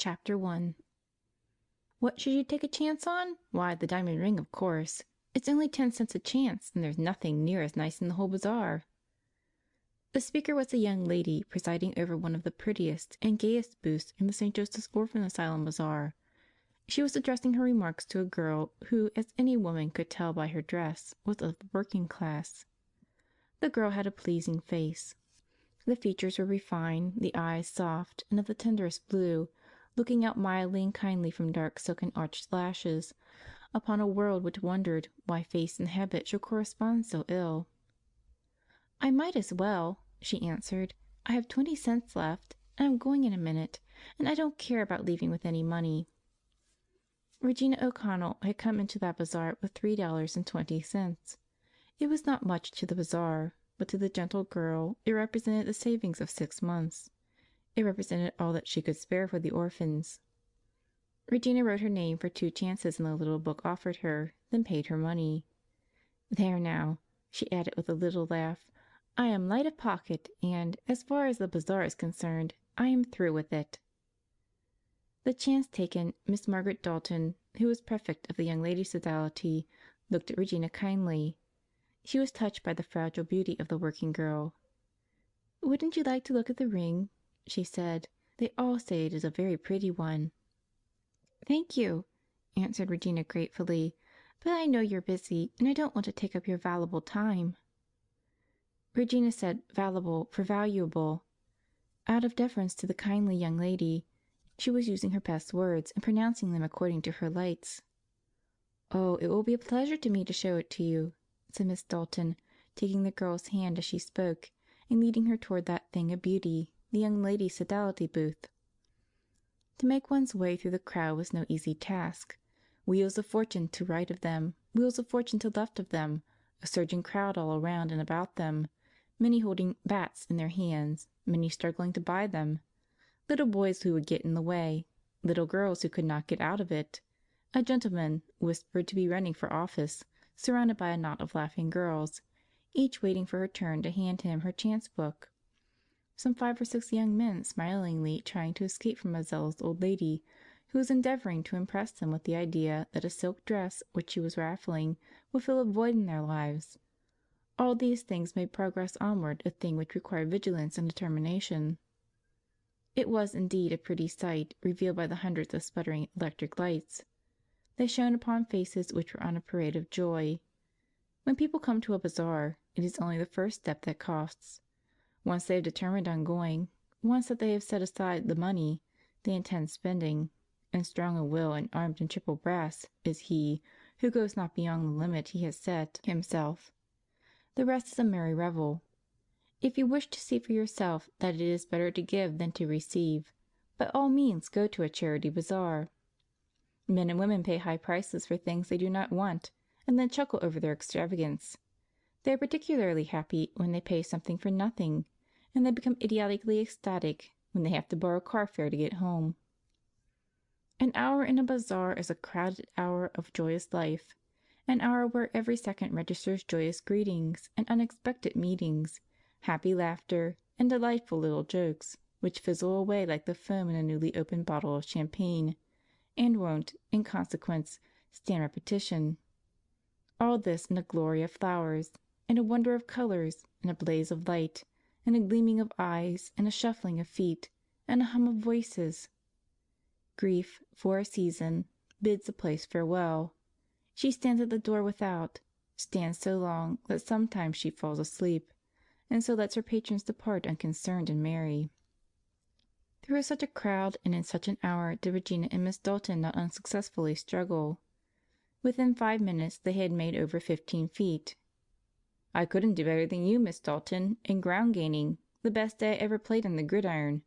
Chapter 1. What should you take a chance on? Why, the diamond ring, of course. It's only 10 cents a chance, and there's nothing near as nice in the whole bazaar. The speaker was a young lady presiding over one of the prettiest and gayest booths in the St. Joseph's Orphan Asylum bazaar. She was addressing her remarks to a girl who, as any woman could tell by her dress, was of the working class. The girl had a pleasing face. The features were refined, the eyes soft and of the tenderest blue, looking out mildly and kindly from dark silken arched lashes, upon a world which wondered why face and habit should correspond so ill. "I might as well," she answered. "I have 20 cents left, and I'm going in a minute, and I don't care about leaving with any money." Regina O'Connell had come into that bazaar with $3.20. It was not much to the bazaar, but to the gentle girl it represented the savings of 6 months. It represented all that she could spare for the orphans. Regina wrote her name for 2 chances in the little book offered her, then paid her money. "There now," she added with a little laugh, "I am light of pocket and, as far as the bazaar is concerned, I am through with it." The chance taken, Miss Margaret Dalton, who was prefect of the Young Ladies' Sodality, looked at Regina kindly. She was touched by the fragile beauty of the working girl. "Wouldn't you like to look at the ring?" she said. "They all say it is a very pretty one." "Thank you," answered Regina gratefully, "but I know you're busy, and I don't want to take up your valuable time." Regina said "valuable" for valuable. Out of deference to the kindly young lady, she was using her best words and pronouncing them according to her lights. "Oh, it will be a pleasure to me to show it to you," said Miss Dalton, taking the girl's hand as she spoke and leading her toward that thing of beauty, the Young Ladies' Sodality booth. To make one's way through the crowd was no easy task. Wheels of fortune to right of them, wheels of fortune to left of them, a surging crowd all around and about them, many holding bats in their hands, many struggling to buy them, little boys who would get in the way, little girls who could not get out of it, a gentleman, whispered to be running for office, surrounded by a knot of laughing girls, each waiting for her turn to hand him her chance book, some 5 or 6 young men smilingly trying to escape from a zealous old lady who was endeavoring to impress them with the idea that a silk dress which she was raffling would fill a void in their lives. All these things made progress onward a thing which required vigilance and determination. It was indeed a pretty sight revealed by the hundreds of sputtering electric lights. They shone upon faces which were on a parade of joy. When people come to a bazaar, it is only the first step that costs. Once they have determined on going, once that they have set aside the money they intend spending, and strong of will and armed in triple brass is he who goes not beyond the limit he has set himself. The rest is a merry revel. If you wish to see for yourself that it is better to give than to receive, by all means go to a charity bazaar. Men and women pay high prices for things they do not want, and then chuckle over their extravagance. They are particularly happy when they pay something for nothing, and they become idiotically ecstatic when they have to borrow car fare to get home. An hour in a bazaar is a crowded hour of joyous life, an hour where every second registers joyous greetings and unexpected meetings, happy laughter, and delightful little jokes, which fizzle away like the foam in a newly opened bottle of champagne, and won't, in consequence, stand repetition. All this in a glory of flowers, and a wonder of colors, and a blaze of light, and a gleaming of eyes, and a shuffling of feet, and a hum of voices. Grief, for a season, bids the place farewell. She stands at the door without, stands so long that sometimes she falls asleep, and so lets her patrons depart unconcerned and merry. Through such a crowd and in such an hour did Regina and Miss Dalton not unsuccessfully struggle. Within 5 minutes they had made over 15 feet. "I couldn't do better than you, Miss Dalton, in ground gaining, the best day I ever played on the gridiron,"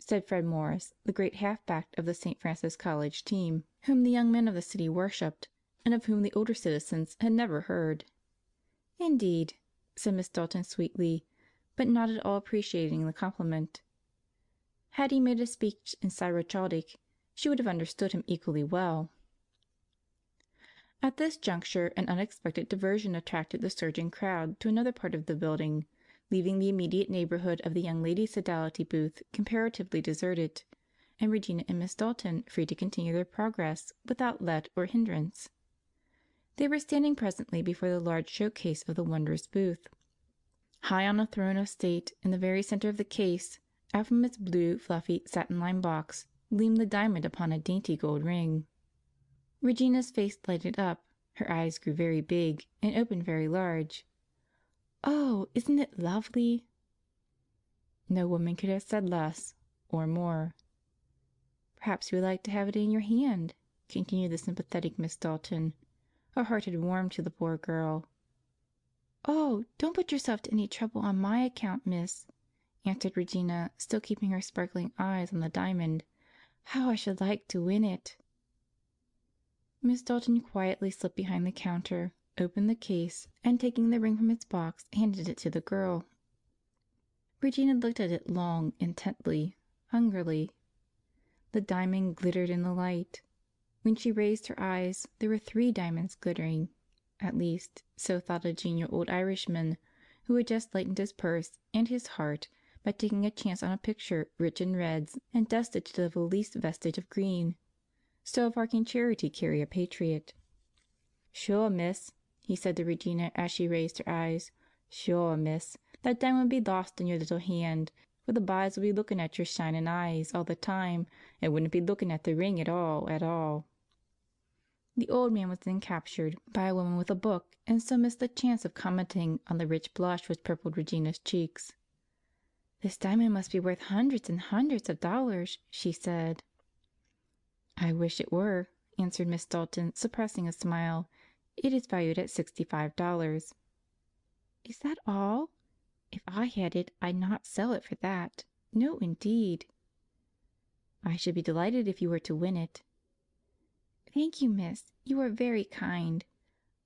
said Fred Morris, the great halfback of the St. Francis College team, whom the young men of the city worshipped, and of whom the older citizens had never heard. "Indeed," said Miss Dalton sweetly, but not at all appreciating the compliment. Had he made a speech in Syro-Chaldicc, she would have understood him equally well. At this juncture an unexpected diversion attracted the surging crowd to another part of the building, leaving the immediate neighborhood of the Young Ladies' Sodality booth comparatively deserted, and Regina and Miss Dalton free to continue their progress without let or hindrance. They were standing presently before the large showcase of the wondrous booth. High on a throne of state, in the very center of the case, out from its blue, fluffy, satin-lined box, gleamed the diamond upon a dainty gold ring. Regina's face lighted up, her eyes grew very big and opened very large. "Oh, isn't it lovely?" No woman could have said less, or more. "Perhaps you would like to have it in your hand," continued the sympathetic Miss Dalton. Her heart had warmed to the poor girl. "Oh, don't put yourself to any trouble on my account, miss," answered Regina, still keeping her sparkling eyes on the diamond. "How I should like to win it!" Miss Dalton quietly slipped behind the counter, opened the case, and taking the ring from its box, handed it to the girl. Regina looked at it long, intently, hungrily. The diamond glittered in the light. When she raised her eyes, there were 3 diamonds glittering. At least, so thought a genial old Irishman who had just lightened his purse and his heart by taking a chance on a picture rich in reds and dusted to the least vestige of green. So far can charity carry a patriot. "Sure, miss," he said to Regina as she raised her eyes. "Sure, miss, that diamond would be lost in your little hand, for the byes would be looking at your shinin' eyes all the time and wouldn't be looking at the ring at all, at all." The old man was then captured by a woman with a book and so missed the chance of commenting on the rich blush which purpled Regina's cheeks. "This diamond must be worth hundreds and hundreds of dollars," she said. "I wish it were," answered Miss Dalton, suppressing a smile. "It is valued at $65." "Is that all? If I had it, I'd not sell it for that. No, indeed." "I should be delighted if you were to win it." "Thank you, miss. You are very kind.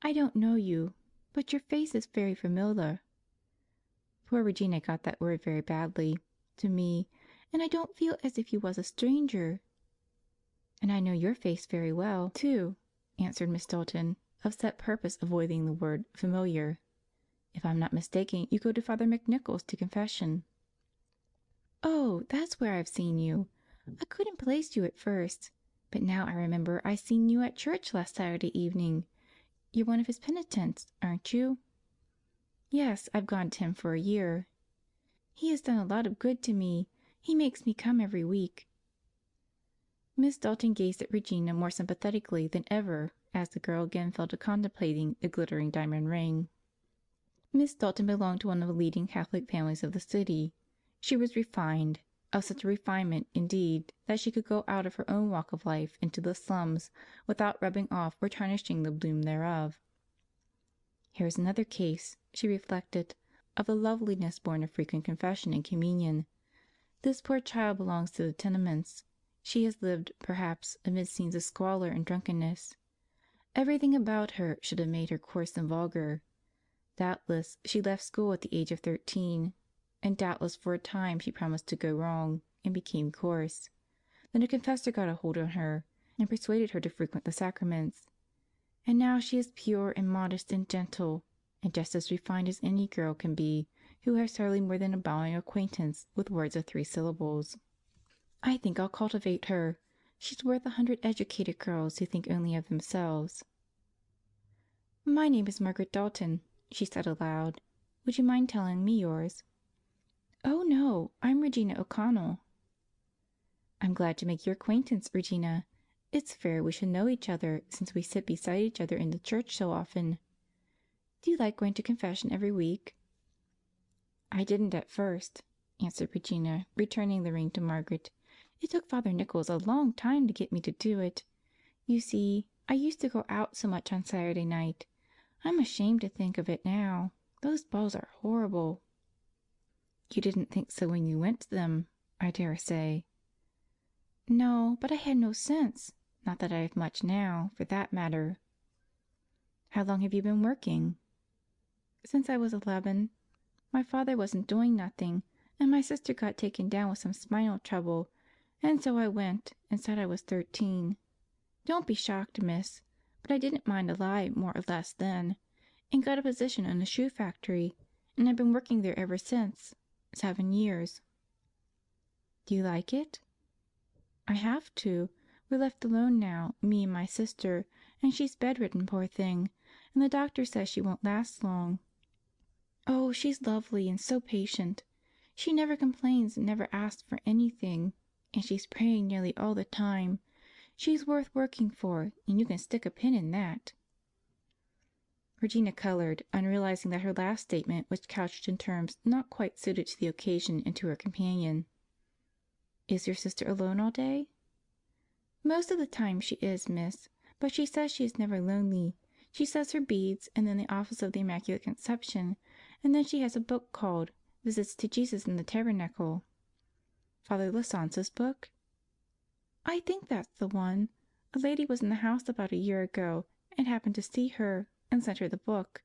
I don't know you, but your face is very familiar." Poor Regina got that word very badly. "To me, and I don't feel as if you was a stranger." "And I know your face very well, too," answered Miss Dalton, of set purpose avoiding the word familiar. "If I'm not mistaken, you go to Father McNichols to confession." "Oh, that's where I've seen you. I couldn't place you at first, but now I remember I seen you at church last Saturday evening. You're one of his penitents, aren't you?" "Yes, I've gone to him for a year." "He has done a lot of good to me. He makes me come every week." Miss Dalton gazed at Regina more sympathetically than ever as the girl again fell to contemplating the glittering diamond ring. Miss Dalton belonged to one of the leading Catholic families of the city. She was refined, of such a refinement, indeed, that she could go out of her own walk of life into the slums without rubbing off or tarnishing the bloom thereof. "Here's another case," she reflected, "of the loveliness born of frequent confession and communion. This poor child belongs to the tenements. She has lived, perhaps, amid scenes of squalor and drunkenness. Everything about her should have made her coarse and vulgar. Doubtless she left school at the age of 13, and doubtless for a time she promised to go wrong, and became coarse. Then a confessor got a hold on her, and persuaded her to frequent the sacraments. And now she is pure and modest and gentle, and just as refined as any girl can be who has hardly more than a bowing acquaintance with words of 3 syllables. I think I'll cultivate her. She's worth 100 educated girls who think only of themselves." "My name is Margaret Dalton," she said aloud. "Would you mind telling me yours?" "Oh, no, I'm Regina O'Connell." "I'm glad to make your acquaintance, Regina. It's fair we should know each other since we sit beside each other in the church so often. Do you like going to confession every week?" "I didn't at first," answered Regina, returning the ring to Margaret. "It took Father Nichols a long time to get me to do it. You see, I used to go out so much on Saturday night. I'm ashamed to think of it now. Those balls are horrible." "You didn't think so when you went to them, I dare say." "No, but I had no sense. Not that I have much now, for that matter." "How long have you been working?" "Since I was 11. My father wasn't doing nothing, and my sister got taken down with some spinal trouble, and so I went and said I was 13. Don't be shocked, miss, but I didn't mind a lie more or less then, and got a position in a shoe factory, and I've been working there ever since. 7 years." "Do you like it?" I have to. We're left alone now, me and my sister, and she's bedridden, poor thing, and the doctor says she won't last long. Oh, she's lovely and so patient. She never complains and never asks for anything, and she's praying nearly all the time. She's worth working for, and you can stick a pin in that." Regina colored, unrealizing that her last statement was couched in terms not quite suited to the occasion and to her companion. "Is your sister alone all day?" "Most of the time she is, miss, but she says she is never lonely. She says her beads, and then the Office of the Immaculate Conception, and then she has a book called Visits to Jesus in the Tabernacle." "Father Lasance's book?" "I think that's the one. A lady was in the house about a year ago and happened to see her and sent her the book.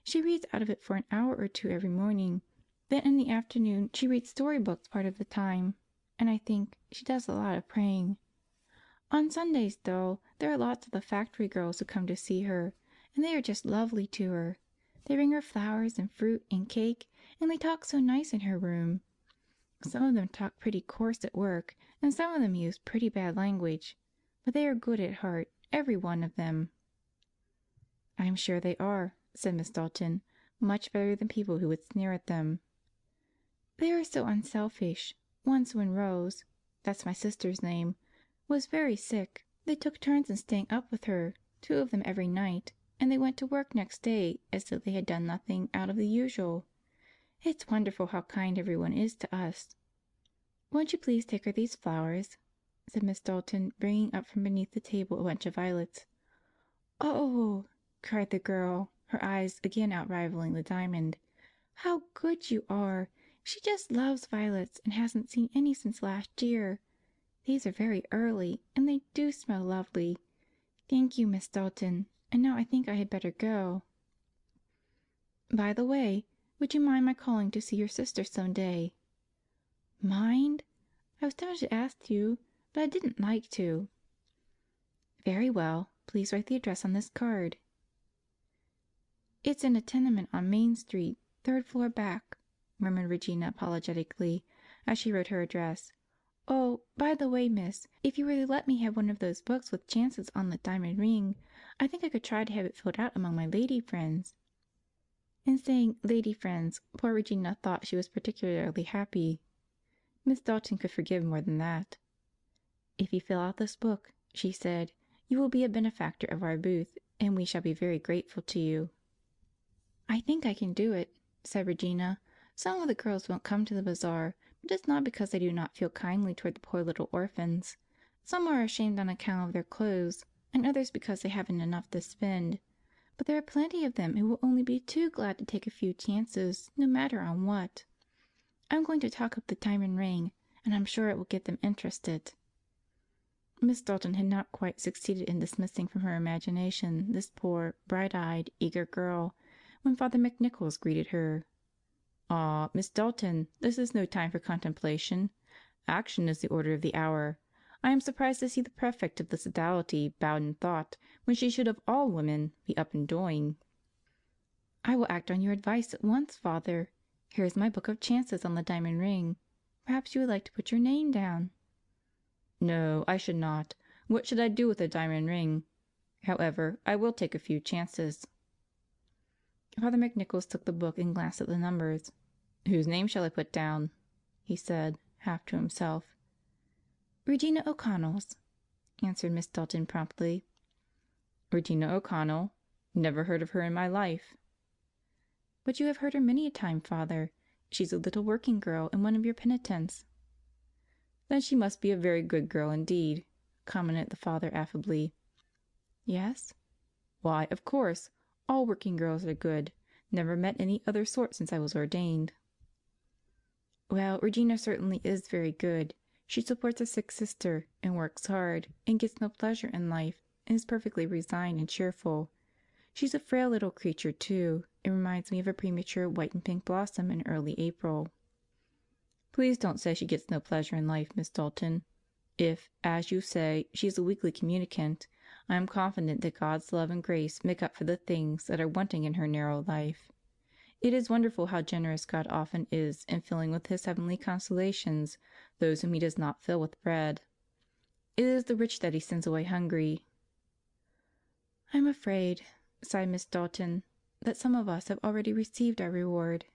She reads out of it for an hour or two every morning. Then in the afternoon she reads storybooks part of the time, and I think she does a lot of praying. On Sundays, though, there are lots of the factory girls who come to see her, and they are just lovely to her. They bring her flowers and fruit and cake, and they talk so nice in her room. Some of them talk pretty coarse at work, and some of them use pretty bad language, but they are good at heart, every one of them." "I'm sure they are," said Miss Dalton, "much better than people who would sneer at them." "They are so unselfish. Once when Rose, that's my sister's name, was very sick, they took turns in staying up with her, 2 of them every night, and they went to work next day as though they had done nothing out of the usual. It's wonderful how kind everyone is to us. Won't you please take her these flowers?" said Miss Dalton, bringing up from beneath the table a bunch of violets. "Oh!" cried the girl, her eyes again outrivaling the diamond. "How good you are! She just loves violets and hasn't seen any since last year. These are very early, and they do smell lovely. Thank you, Miss Dalton, and now I think I had better go. By the way, would you mind my calling to see your sister some day?" "Mind? I was tempted to ask you, but I didn't like to." "Very well. Please write the address on this card." "It's in a tenement on Main Street, 3rd floor back," murmured Regina apologetically as she wrote her address. "Oh, by the way, miss, if you were to let me have one of those books with chances on the diamond ring, I think I could try to have it filled out among my lady friends." In saying "lady friends," poor Regina thought she was particularly happy. Miss Dalton could forgive more than that. "If you fill out this book," she said, "you will be a benefactor of our booth, and we shall be very grateful to you." "I think I can do it," said Regina. "Some of the girls won't come to the bazaar, but it's not because they do not feel kindly toward the poor little orphans. Some are ashamed on account of their clothes, and others because they haven't enough to spend. But there are plenty of them who will only be too glad to take a few chances, no matter on what. I'm going to talk up the diamond ring, and I'm sure it will get them interested." Miss Dalton had not quite succeeded in dismissing from her imagination this poor, bright-eyed, eager girl, when Father McNichols greeted her. "Ah, Miss Dalton, this is no time for contemplation. Action is the order of the hour. I am surprised to see the prefect of the sodality bowed in thought, when she should of all women be up and doing." "I will act on your advice at once, Father. Here is my book of chances on the diamond ring. Perhaps you would like to put your name down." "No, I should not. What should I do with a diamond ring? However, I will take a few chances." Father McNichols took the book and glanced at the numbers. "Whose name shall I put down?" he said, half to himself. "Regina O'Connell's," answered Miss Dalton promptly. "Regina O'Connell? Never heard of her in my life." "But you have heard her many a time, Father. She's a little working girl and one of your penitents." "Then she must be a very good girl indeed," commented the father affably. "Yes?" "Why, of course. All working girls are good. Never met any other sort since I was ordained." "Well, Regina certainly is very good. She supports a sick sister, and works hard, and gets no pleasure in life, and is perfectly resigned and cheerful. She's a frail little creature, too, and reminds me of a premature white and pink blossom in early April." "Please don't say she gets no pleasure in life, Miss Dalton. If, as you say, she is a weakly communicant, I am confident that God's love and grace make up for the things that are wanting in her narrow life. It is wonderful how generous God often is in filling with His heavenly consolations those whom He does not fill with bread. It is the rich that he sends away hungry." "I'm afraid," sighed Miss Dalton, "that some of us have already received our reward."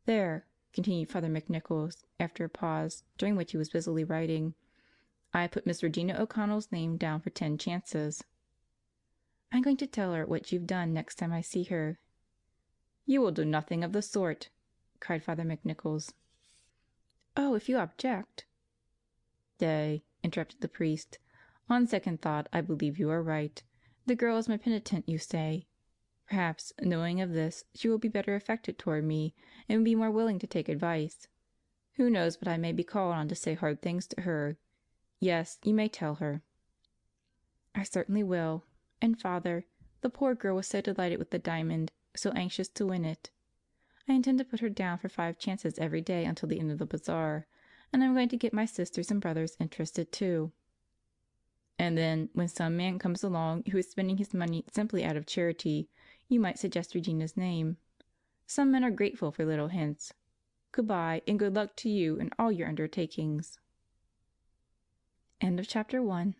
"There," continued Father McNichols, after a pause, during which he was busily writing, "I have put Miss Regina O'Connell's name down for 10 chances." "I'm going to tell her what you've done next time I see her." "You will do nothing of the sort," cried Father McNichols. "Oh, if you object—" "Stay," interrupted the priest. "On second thought, I believe you are right. The girl is my penitent, you say. Perhaps, knowing of this, she will be better affected toward me, and be more willing to take advice. Who knows but I may be called on to say hard things to her? Yes, you may tell her." "I certainly will. And, Father, the poor girl was so delighted with the diamond, so anxious to win it. I intend to put her down for 5 chances every day until the end of the bazaar, and I'm going to get my sisters and brothers interested too. And then, when some man comes along who is spending his money simply out of charity, you might suggest Regina's name. Some men are grateful for little hints. Good bye, and good luck to you in all your undertakings." End of chapter 1.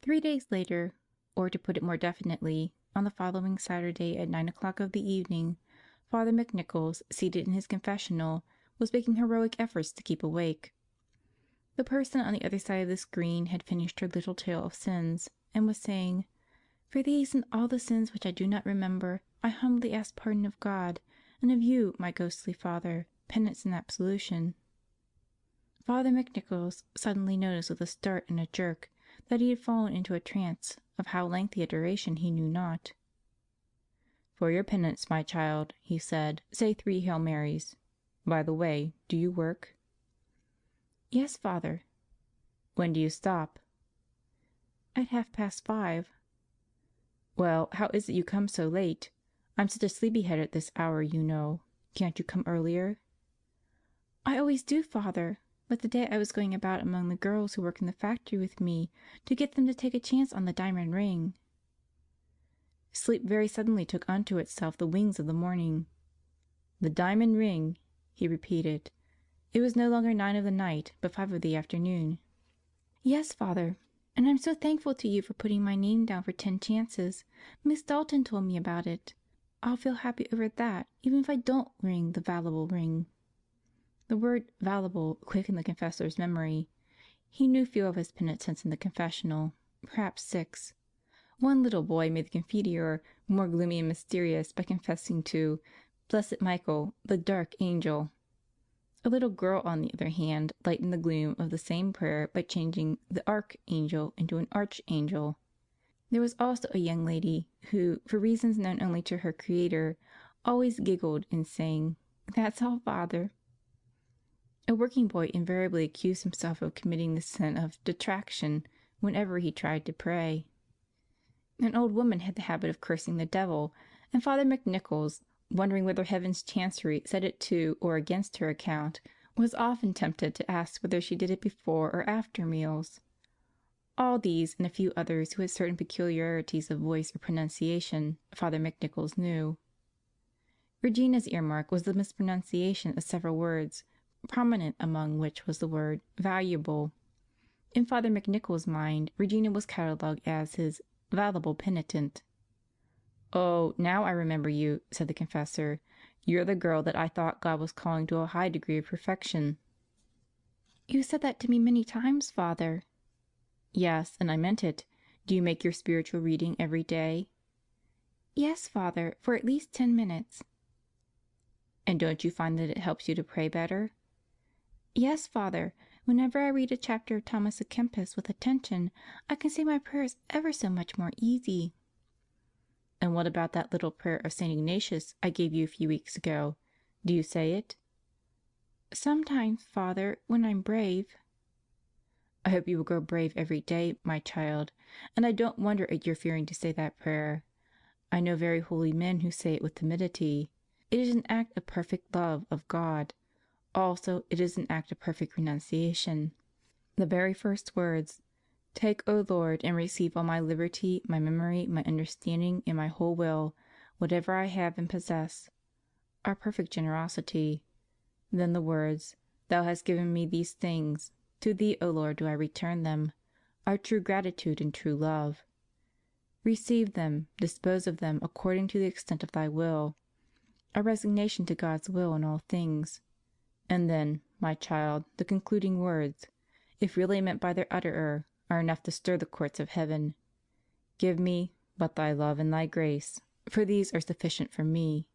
3 days later, or to put it more definitely, on the following Saturday at 9 o'clock of the evening, Father McNichols, seated in his confessional, was making heroic efforts to keep awake. The person on the other side of the screen had finished her little tale of sins, and was saying, "For these and all the sins which I do not remember, I humbly ask pardon of God, and of you, my ghostly father, penance and absolution." Father McNichols suddenly noticed with a start and a jerk that he had fallen into a trance, of how lengthy a duration he knew not. "For your penance, my child," he said, "say 3 Hail Marys. By the way, do you work?" "Yes, Father." "When do you stop?" "At 5:30." "Well, how is it you come so late? I'm such a sleepy-head at this hour, you know. Can't you come earlier?" "I always do, Father. But today I was going about among the girls who work in the factory with me to get them to take a chance on the diamond ring." Sleep very suddenly took unto itself the wings of the morning. "The diamond ring," he repeated. It was no longer 9 of the night, but 5 of the afternoon. "Yes, Father. And I'm so thankful to you for putting my name down for 10 chances. Miss Dalton told me about it. I'll feel happy over that, even if I don't ring the valuable ring." The word "valuable" quickened the confessor's memory. He knew few of his penitents in the confessional, perhaps 6. One little boy made the confiteor more gloomy and mysterious by confessing to "Blessed Michael, the dark angel." A little girl, on the other hand, lightened the gloom of the same prayer by changing the archangel into an archangel. There was also a young lady who, for reasons known only to her Creator, always giggled and sang, "That's all, Father." A working boy invariably accused himself of committing the sin of detraction whenever he tried to pray. An old woman had the habit of cursing the devil, and Father McNichols, wondering whether Heaven's chancery set it to or against her account, was often tempted to ask whether she did it before or after meals. All these, and a few others who had certain peculiarities of voice or pronunciation, Father McNichols knew. Regina's earmark was the mispronunciation of several words, prominent among which was the word "valuable." In Father McNichols' mind, Regina was catalogued as his "valuable penitent." "Oh, now I remember you," said the confessor. "You're the girl that I thought God was calling to a high degree of perfection." "You said that to me many times, Father." "Yes, and I meant it. Do you make your spiritual reading every day?" "Yes, Father, for at least 10 minutes." "And don't you find that it helps you to pray better?" "Yes, Father. Whenever I read a chapter of Thomas à Kempis with attention, I can say my prayers ever so much more easy." "And what about that little prayer of St. Ignatius I gave you a few weeks ago? Do you say it?" "Sometimes, Father, when I'm brave." "I hope you will grow brave every day, my child. And I don't wonder at your fearing to say that prayer. I know very holy men who say it with timidity. It is an act of perfect love of God. Also, it is an act of perfect renunciation. The very first words, 'Take, O Lord, and receive all my liberty, my memory, my understanding, and my whole will, whatever I have and possess,' are perfect generosity. Then the words, "Thou hast given me these things; to Thee, O Lord, do I return them," are true gratitude and true love. Receive them, dispose of them according to the extent of Thy will, a resignation to God's will in all things. And then, my child, the concluding words, if really meant by their utterer, are enough to stir the courts of heaven. "Give me but Thy love and Thy grace, for these are sufficient for me."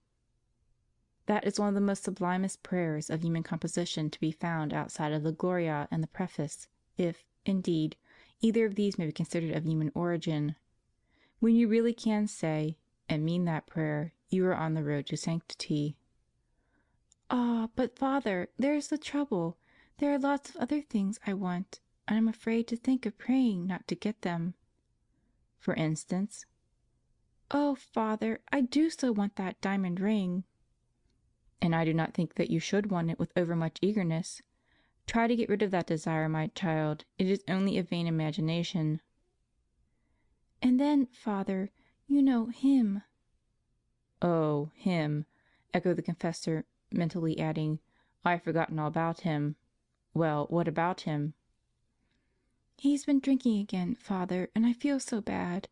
That is one of the most sublimest prayers of human composition to be found outside of the Gloria and the Preface, if, indeed, either of these may be considered of human origin. When you really can say, and mean that prayer, you are on the road to sanctity. "Ah, but Father, there is the trouble. There are lots of other things I want, and I'm afraid to think of praying not to get them." "For instance?" "Oh, Father, I do so want that diamond ring." "And I do not think that you should want it with overmuch eagerness. Try to get rid of that desire, my child; it is only a vain imagination." "And then, Father, you know Him." "Oh, Him!" echoed the confessor, mentally adding, "I've forgotten all about Him. Well, what about Him?" "He's been drinking again, Father, and I feel so bad.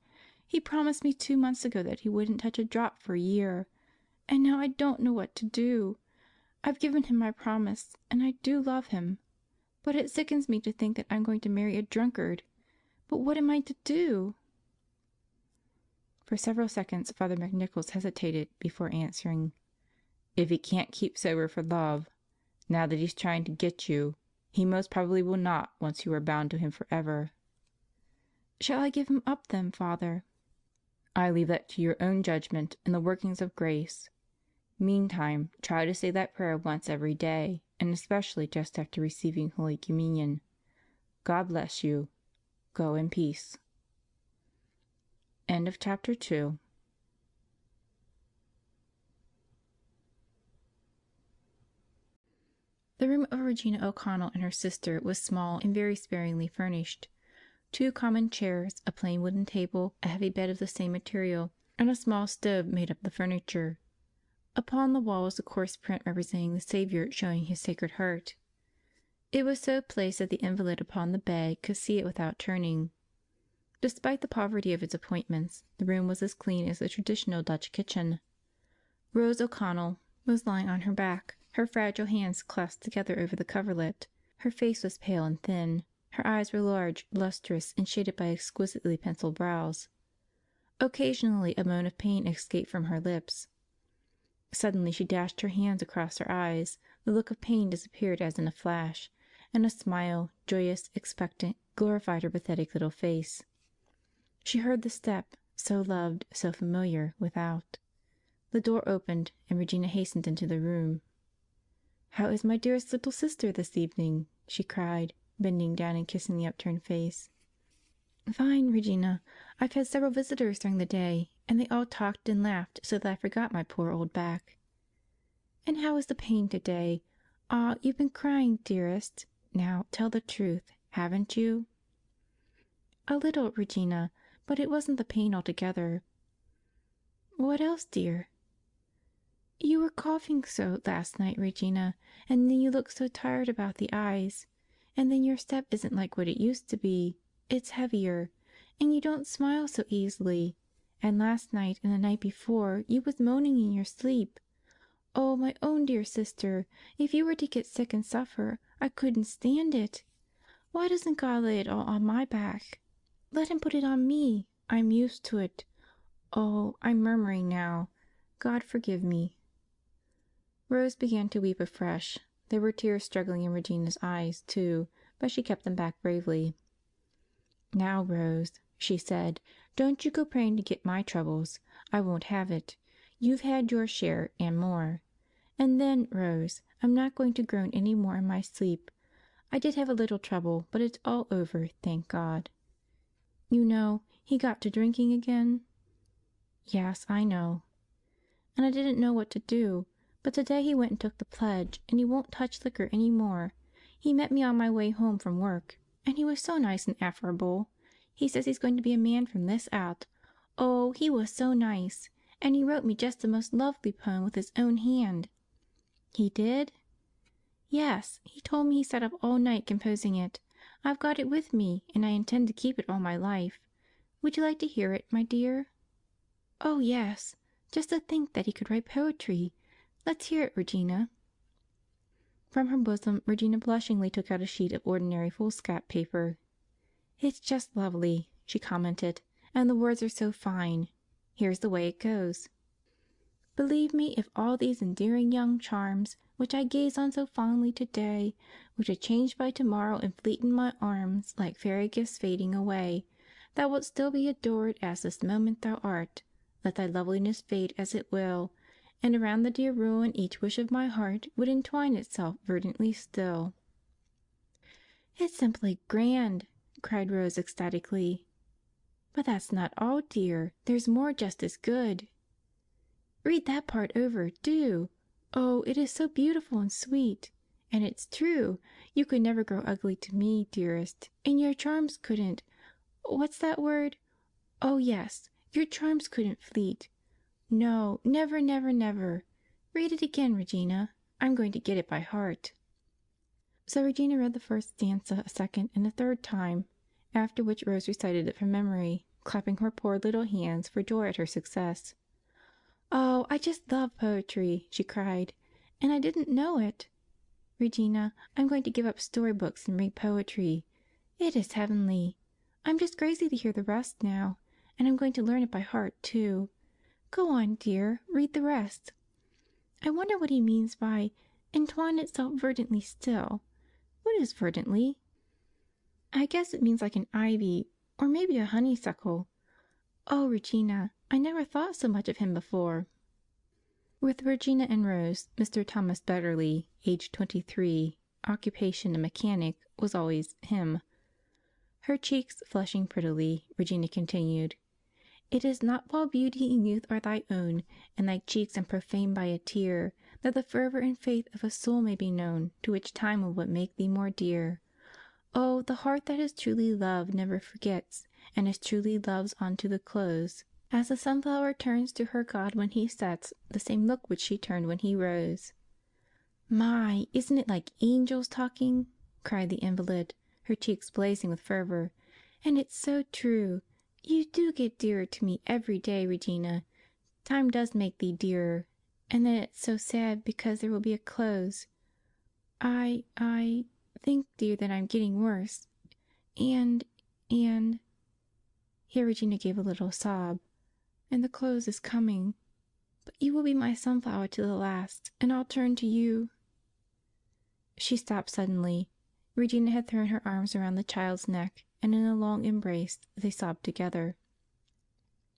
He promised me 2 months ago that he wouldn't touch a drop for a year. And now I don't know what to do. I've given him my promise, and I do love him. But it sickens me to think that I'm going to marry a drunkard. But what am I to do?" For several seconds Father McNichols hesitated before answering. "If he can't keep sober for love, now that he's trying to get you, he most probably will not once you are bound to him forever." "Shall I give him up then, Father?" "I leave that to your own judgment and the workings of grace. Meantime, try to say that prayer once every day, and especially just after receiving Holy Communion. God bless you. Go in peace." End of chapter 2. The room of Regina O'Connell and her sister was small and very sparingly furnished. 2 common chairs, a plain wooden table, a heavy bed of the same material, and a small stove made up the furniture. Upon the wall was a coarse print representing the Saviour showing His Sacred Heart. It was so placed that the invalid upon the bed could see it without turning. Despite the poverty of its appointments, the room was as clean as a traditional Dutch kitchen. Rose O'Connell was lying on her back, her fragile hands clasped together over the coverlet. Her face was pale and thin. Her eyes were large, lustrous, and shaded by exquisitely penciled brows. Occasionally a moan of pain escaped from her lips. Suddenly she dashed her hands across her eyes, the look of pain disappeared as in a flash, and a smile, joyous, expectant, glorified her pathetic little face. She heard the step, so loved, so familiar, without. The door opened, and Regina hastened into the room. "How is my dearest little sister this evening?" she cried, bending down and kissing the upturned face. "Fine, Regina. I've had several visitors during the day, and they all talked and laughed so that I forgot my poor old back." "And how is the pain today? Ah, you've been crying, dearest. Now, tell the truth, haven't you?" "A little, Regina, but it wasn't the pain altogether." "What else, dear?" "You were coughing so last night, Regina, and then you looked so tired about the eyes. And then your step isn't like what it used to be. It's heavier. And you don't smile so easily. And last night and the night before you was moaning in your sleep. Oh, my own dear sister, if you were to get sick and suffer, I couldn't stand it. Why doesn't God lay it all on my back? Let Him put it on me. I'm used to it. Oh, I'm murmuring now. God forgive me." Rose began to weep afresh. There were tears struggling in Regina's eyes, too, but she kept them back bravely. "Now, Rose," she said, "don't you go praying to get my troubles. I won't have it. You've had your share and more. And then, Rose, I'm not going to groan any more in my sleep. I did have a little trouble, but it's all over, thank God. You know, he got to drinking again?" "Yes, I know." "And I didn't know what to do. But today he went and took the pledge, and he won't touch liquor any more. He met me on my way home from work, and he was so nice and affable. He says he's going to be a man from this out. Oh, he was so nice! And he wrote me just the most lovely poem with his own hand." "He did?" Yes, he told me he sat up all night composing it. I've got it with me, and I intend to keep it all my life. Would you like to hear it, my dear? Oh, yes. Just to think that he could write poetry. Let's hear it, Regina." From her bosom, Regina blushingly took out a sheet of ordinary foolscap paper. "It's just lovely," she commented, "and the words are so fine. Here's the way it goes. Believe me, if all these endearing young charms, which I gaze on so fondly today, were to change by tomorrow and fleet in my arms, like fairy gifts fading away, thou wilt still be adored as this moment thou art, let thy loveliness fade as it will, and around the dear ruin each wish of my heart would entwine itself verdantly still." "It's simply grand!" cried Rose ecstatically. "But that's not all, dear. There's more just as good." "Read that part over, do! Oh, it is so beautiful and sweet! And it's true! You could never grow ugly to me, dearest, and your charms couldn't— what's that word? Oh, yes, your charms couldn't fleet. No, never, never, never. Read it again, Regina. I'm going to get it by heart." So Regina read the first stanza a second and a third time, after which Rose recited it from memory, clapping her poor little hands for joy at her success. "Oh, I just love poetry!" she cried. "And I didn't know it. Regina, I'm going to give up story books and read poetry. It is heavenly. I'm just crazy to hear the rest now, and I'm going to learn it by heart, too. Go on, dear, read the rest. I wonder what he means by 'entwine itself verdantly still.' What is verdantly? I guess it means like an ivy, or maybe a honeysuckle. Oh, Regina, I never thought so much of him before." With Regina and Rose, Mr. Thomas Betterly, age 23, occupation a mechanic, was always "him." Her cheeks flushing prettily, Regina continued: "It is not while beauty and youth are thy own, and thy cheeks unprofaned by a tear, that the fervor and faith of a soul may be known, to which time will but make thee more dear. Oh, the heart that has truly loved never forgets, and as truly loves unto the close, as the sunflower turns to her God when he sets, the same look which she turned when he rose." "My, isn't it like angels talking?" cried the invalid, her cheeks blazing with fervor. "And it's so true. You do get dearer to me every day, Regina. Time does make thee dearer. And then it's so sad because there will be a close. I think, dear, that I'm getting worse. And," here Regina gave a little sob, "and the close is coming. But you will be my sunflower to the last, and I'll turn to you." She stopped suddenly. Regina had thrown her arms around the child's neck, and in a long embrace they sobbed together.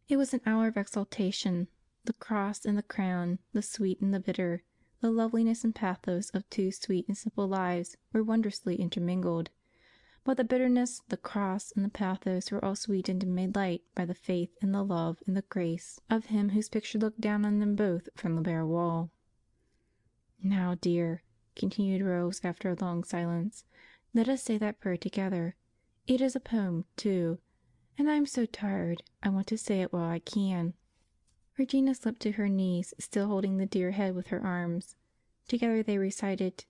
It was an hour of exaltation. The cross and the crown, the sweet and the bitter, the loveliness and pathos of two sweet and simple lives were wondrously intermingled. But the bitterness, the cross, and the pathos were all sweetened and made light by the faith and the love and the grace of Him whose picture looked down on them both from the bare wall. "Now, dear," continued Rose after a long silence, "let us say that prayer together. It is a poem, too, and I'm so tired I want to say it while I can." Regina slipped to her knees, still holding the dear head with her arms. Together they recited: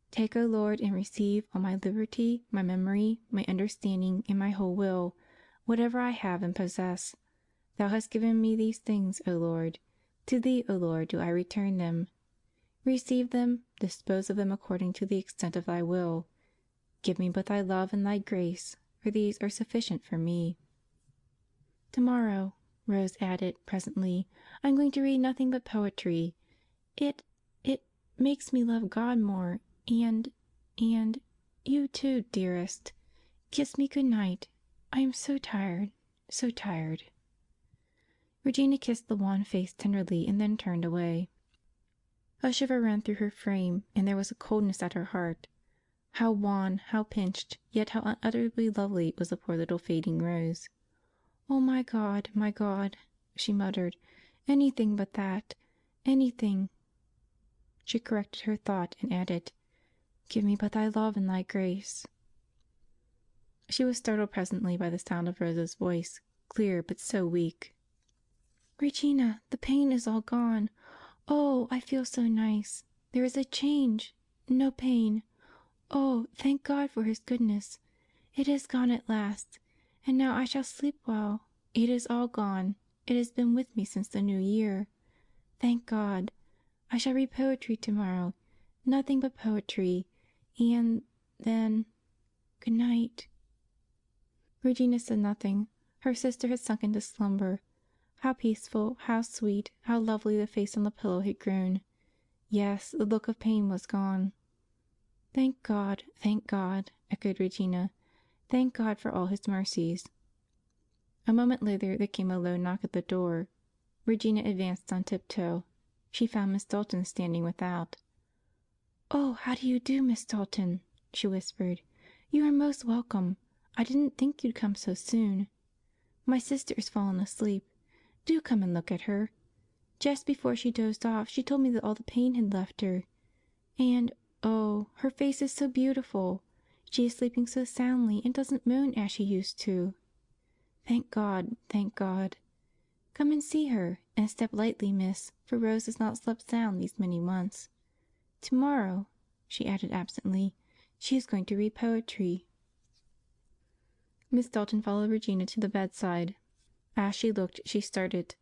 "Take, O Lord, and receive all my liberty, my memory, my understanding, and my whole will, whatever I have and possess. Thou hast given me these things, O Lord. To Thee, O Lord, do I return them. Receive them, dispose of them according to the extent of Thy will. Give me but Thy love and Thy grace, for these are sufficient for me." "Tomorrow," Rose added presently, "I'm going to read nothing but poetry. It makes me love God more, and you too, dearest. Kiss me good night. I am so tired, so tired." Regina kissed the wan face tenderly and then turned away. A shiver ran through her frame, and there was a coldness at her heart. How wan, how pinched, yet how unutterably lovely was the poor little fading Rose. "Oh, my God," she muttered, "anything but that, anything." She corrected her thought and added, "Give me but Thy love and Thy grace." She was startled presently by the sound of Rose's voice, clear but so weak. "Regina, the pain is all gone. Oh, I feel so nice. There is a change. no pain. Oh, thank God for His goodness. It is gone at last, and now I shall sleep well. It is all gone. It has been with me since the New Year. Thank God. I shall read poetry tomorrow, nothing but poetry, and then good night." Regina said nothing. Her sister had sunk into slumber. How peaceful, how sweet, how lovely the face on the pillow had grown. Yes, the look of pain was gone. Thank God," echoed Regina. "Thank God for all His mercies." A moment later there came a low knock at the door. Regina advanced on tiptoe. She found Miss Dalton standing without. "Oh, how do you do, Miss Dalton?" she whispered. "You are most welcome. I didn't think you'd come so soon. My sister's fallen asleep. Do come and look at her. Just before she dozed off she told me that all the pain had left her. And, oh, her face is so beautiful. She is sleeping so soundly and doesn't moan as she used to. Thank God, thank God. Come and see her, and step lightly, miss, for Rose has not slept sound these many months. Tomorrow," she added absently, "she is going to read poetry." Miss Dalton followed Regina to the bedside. As she looked, she started.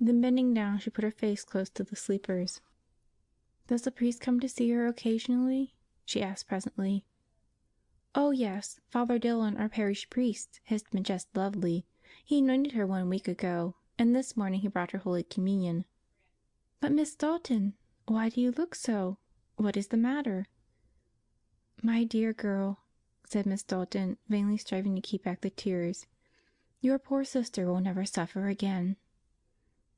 Then bending down, she put her face close to the sleeper's. "Does the priest come to see her occasionally?" she asked presently. "Oh, yes. Father Dillon, our parish priest, has been just lovely. He anointed her 1 week ago, and this morning he brought her Holy Communion." "But, Miss Dalton, why do you look so? What is the matter?" "My dear girl," said Miss Dalton, vainly striving to keep back the tears, "your poor sister will never suffer again."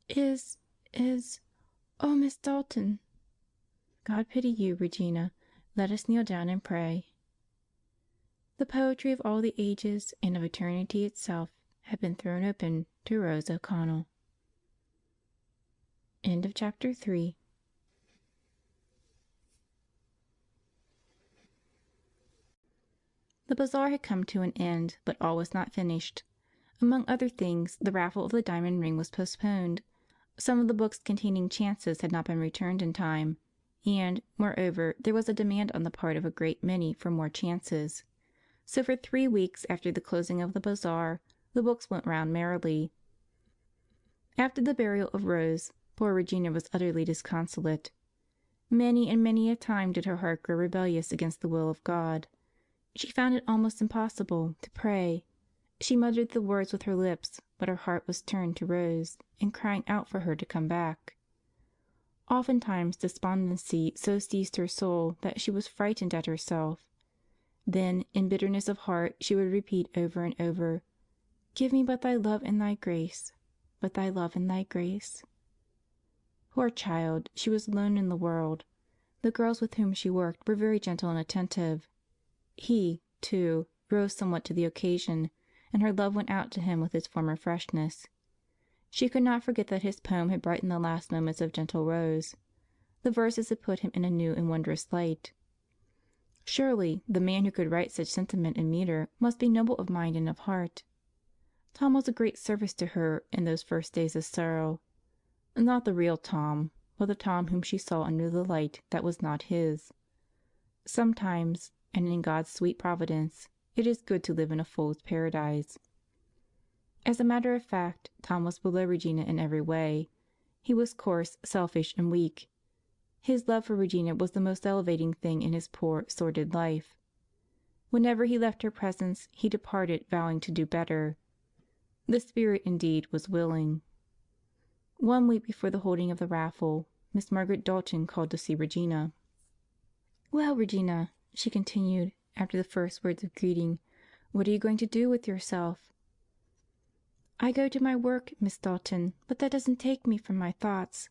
Is, oh, Miss Dalton." "God pity you, Regina. Let us kneel down and pray." The poetry of all the ages and of eternity itself had been thrown open to Rose O'Connell. End of chapter 3. The bazaar had come to an end, but all was not finished. Among other things, the raffle of the diamond ring was postponed. Some of the books containing chances had not been returned in time, and, moreover, there was a demand on the part of a great many for more chances. So for 3 weeks after the closing of the bazaar, the books went round merrily. After the burial of Rose, poor Regina was utterly disconsolate. Many and many a time did her heart grow rebellious against the will of God. She found it almost impossible to pray. She muttered the words with her lips, but her heart was turned to Rose, and crying out for her to come back. Oftentimes despondency so seized her soul that she was frightened at herself. Then, in bitterness of heart, she would repeat over and over, "Give me but Thy love and Thy grace, but Thy love and Thy grace." Poor child, she was alone in the world. The girls with whom she worked were very gentle and attentive. He, too, rose somewhat to the occasion, and her love went out to him with its former freshness. She could not forget that his poem had brightened the last moments of gentle Rose. The verses had put him in a new and wondrous light. Surely, the man who could write such sentiment in meter must be noble of mind and of heart. Tom was a great service to her in those first days of sorrow. Not the real Tom, but the Tom whom she saw under the light that was not his. Sometimes, and in God's sweet providence, it is good to live in a fool's paradise. As a matter of fact, Tom was below Regina in every way. He was coarse, selfish, and weak. His love for Regina was the most elevating thing in his poor, sordid life. Whenever he left her presence, he departed vowing to do better. The spirit, indeed, was willing. 1 week before the holding of the raffle, Miss Margaret Dalton called to see Regina. "Well, Regina," she continued, after the first words of greeting, "what are you going to do with yourself?" "I go to my work, Miss Dalton, but that doesn't take me from my thoughts.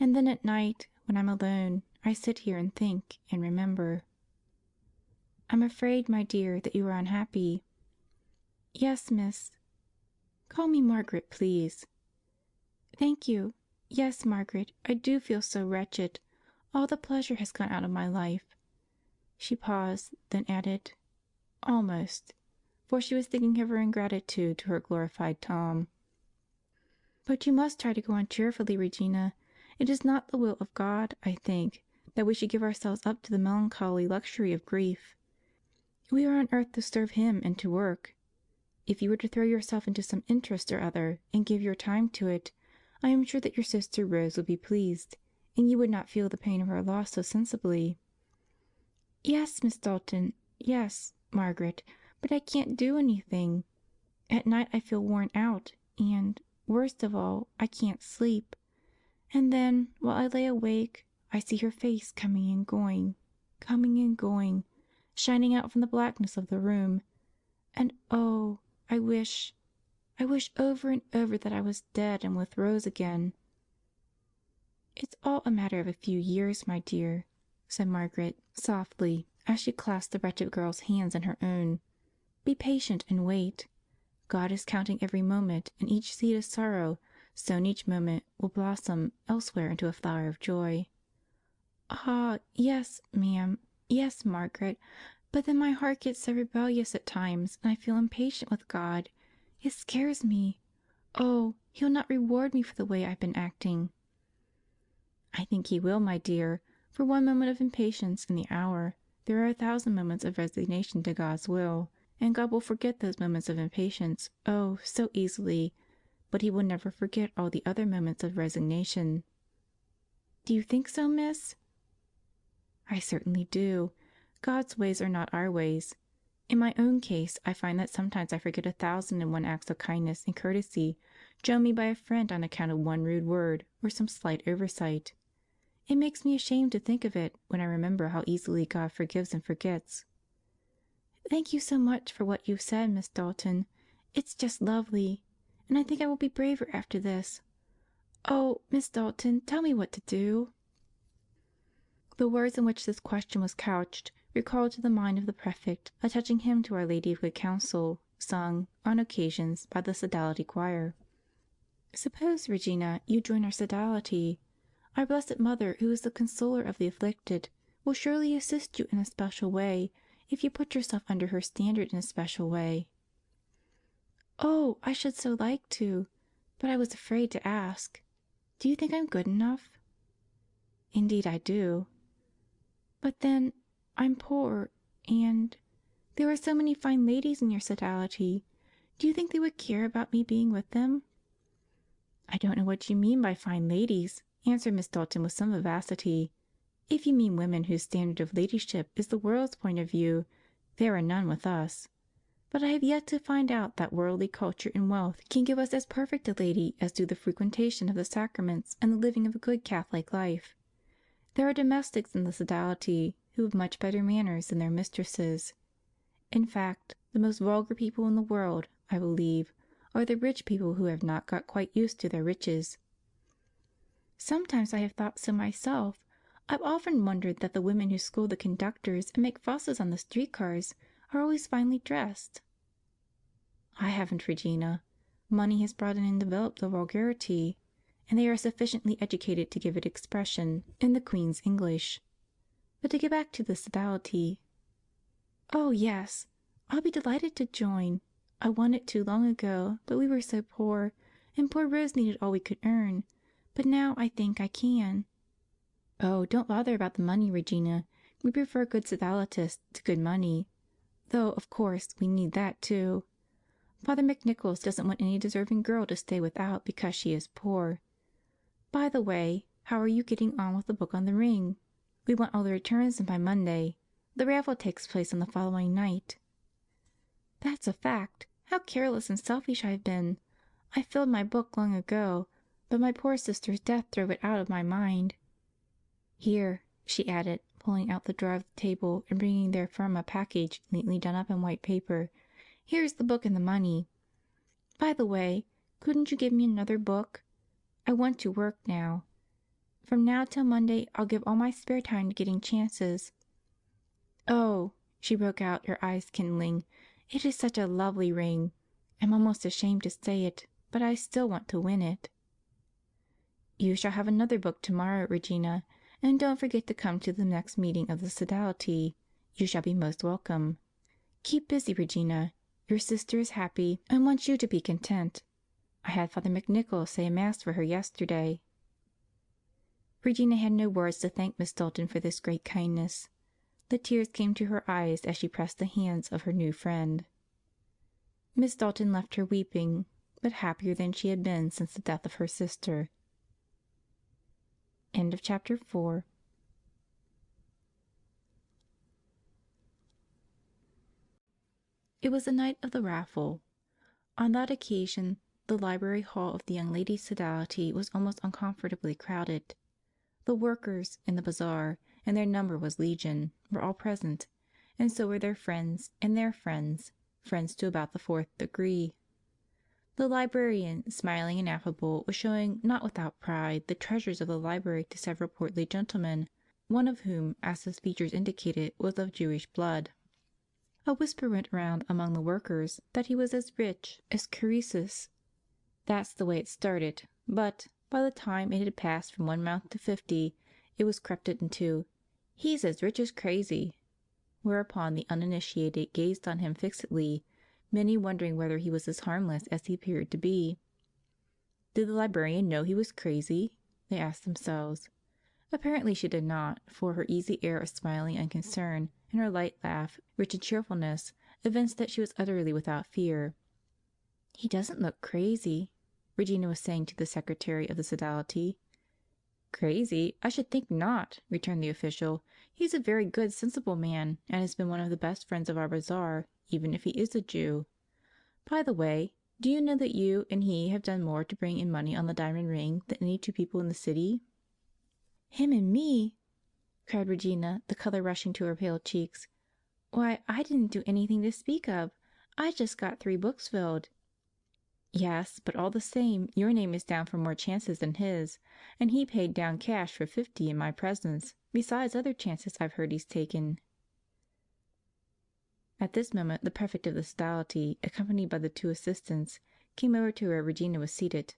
And then at night, when I'm alone, I sit here and think and remember." "I'm afraid, my dear, that you are unhappy." "Yes, miss." "Call me Margaret, please." "Thank you. Yes, Margaret, I do feel so wretched. All the pleasure has gone out of my life." She paused, then added, "almost," for she was thinking of her ingratitude to her glorified Tom. "But you must try to go on cheerfully, Regina. It is not the will of God, I think, that we should give ourselves up to the melancholy luxury of grief. We are on earth to serve Him and to work. If you were to throw yourself into some interest or other, and give your time to it, I am sure that your sister Rose would be pleased, and you would not feel the pain of her loss so sensibly." "Yes, Miss Dalton, yes, Margaret, but I can't do anything. At night I feel worn out, and, worst of all, I can't sleep. And then, while I lay awake, I see her face coming and going, shining out from the blackness of the room. And oh, I wish over and over that I was dead and with Rose again." "It's all a matter of a few years, my dear," said Margaret softly, as she clasped the wretched girl's hands in her own. "Be patient and wait. God is counting every moment, and each seed of sorrow sown each moment will blossom elsewhere into a flower of joy." "Ah, yes, ma'am, yes, Margaret, but then my heart gets so rebellious at times, and I feel impatient with God. It scares me. Oh, He'll not reward me for the way I've been acting." "I think He will, my dear. For one moment of impatience in the hour, there are 1,000 moments of resignation to God's will, and God will forget those moments of impatience, oh, so easily, but He will never forget all the other moments of resignation." "Do you think so, miss?" "I certainly do. God's ways are not our ways. In my own case, I find that sometimes I forget 1,001 acts of kindness and courtesy shown me by a friend on account of one rude word or some slight oversight. It makes me ashamed to think of it when I remember how easily God forgives and forgets." "Thank you so much for what you've said, Miss Dalton. It's just lovely. And I think I will be braver after this. Oh, Miss Dalton, tell me what to do." The words in which this question was couched recalled to the mind of the prefect a touching hymn to Our Lady of Good Counsel, sung, on occasions, by the Sodality choir. "Suppose, Regina, you join our Sodality. Our Blessed Mother, who is the consoler of the afflicted, will surely assist you in a special way if you put yourself under her standard in a special way." "Oh, I should so like to, but I was afraid to ask. Do you think I'm good enough?" "Indeed I do." "But then, I'm poor, and there are so many fine ladies in your Sodality. Do you think they would care about me being with them?" "I don't know what you mean by fine ladies," answered Miss Dalton with some vivacity. "If you mean women whose standard of ladyship is the world's point of view, there are none with us. But I have yet to find out that worldly culture and wealth can give us as perfect a lady as do the frequentation of the sacraments and the living of a good Catholic life. There are domestics in the Sodality who have much better manners than their mistresses. In fact, the most vulgar people in the world, I believe, are the rich people who have not got quite used to their riches." "Sometimes I have thought so myself. I've often wondered that the women who scold the conductors and make fusses on the street cars are always finely dressed." "I haven't, Regina. Money has brought in and developed the vulgarity, and they are sufficiently educated to give it expression in the Queen's English. But to get back to the Sodality." "Oh, yes! I'll be delighted to join. I wanted to long ago, but we were so poor, and poor Rose needed all we could earn. But now I think I can." "Oh, don't bother about the money, Regina. We prefer good Sodalitists to good money, though, of course, we need that too. Father McNichols doesn't want any deserving girl to stay without because she is poor. By the way, how are you getting on with the book on the ring? We want all the returns in by Monday. The raffle takes place on the following night." "That's a fact! How careless and selfish I've been! I filled my book long ago, but my poor sister's death drove it out of my mind. Here," she added, pulling out the drawer of the table and bringing therefrom a package neatly done up in white paper, "here's the book and the money. By the way, couldn't you give me another book? I want to work now. From now till Monday I'll give all my spare time to getting chances. Oh," she broke out, her eyes kindling, "it is such a lovely ring. I'm almost ashamed to say it, but I still want to win it." "You shall have another book tomorrow, Regina, and don't forget to come to the next meeting of the Sodality. You shall be most welcome. Keep busy, Regina. Your sister is happy and wants you to be content. I had Father McNichols say a Mass for her yesterday." Regina had no words to thank Miss Dalton for this great kindness. The tears came to her eyes as she pressed the hands of her new friend. Miss Dalton left her weeping, but happier than she had been since the death of her sister. End of chapter 4. It was the night of the raffle. On that occasion, the library hall of the Young Ladies' Sodality was almost uncomfortably crowded. The workers in the bazaar, and their number was legion, were all present, and so were their friends and their friends, friends to about the fourth degree. The librarian, smiling and affable, was showing not without pride the treasures of the library to several portly gentlemen, one of whom, as his features indicated, was of Jewish blood. A whisper went round among the workers that he was as rich as Croesus. That's the way it started, but by the time it had passed from one mouth to 50, it was crept into, "He's as rich as crazy," whereupon the uninitiated gazed on him fixedly, many wondering whether he was as harmless as he appeared to be. Did the librarian know he was crazy? They asked themselves. Apparently she did not, for her easy air of smiling unconcern and her light laugh, rich in cheerfulness, evinced that she was utterly without fear. "He doesn't look crazy," Regina was saying to the secretary of the sodality. "Crazy? I should think not," returned the official. "He's a very good, sensible man, and has been one of the best friends of our bazaar, even if he is a Jew. By the way, do you know that you and he have done more to bring in money on the diamond ring than any two people in the city?" "Him and me!" cried Regina, the color rushing to her pale cheeks. "Why, I didn't do anything to speak of. I just got 3 books filled." "Yes, but all the same, your name is down for more chances than his, and he paid down cash for 50 in my presence, besides other chances I've heard he's taken." At this moment the prefect of the sodality, accompanied by the 2 assistants, came over to where Regina was seated.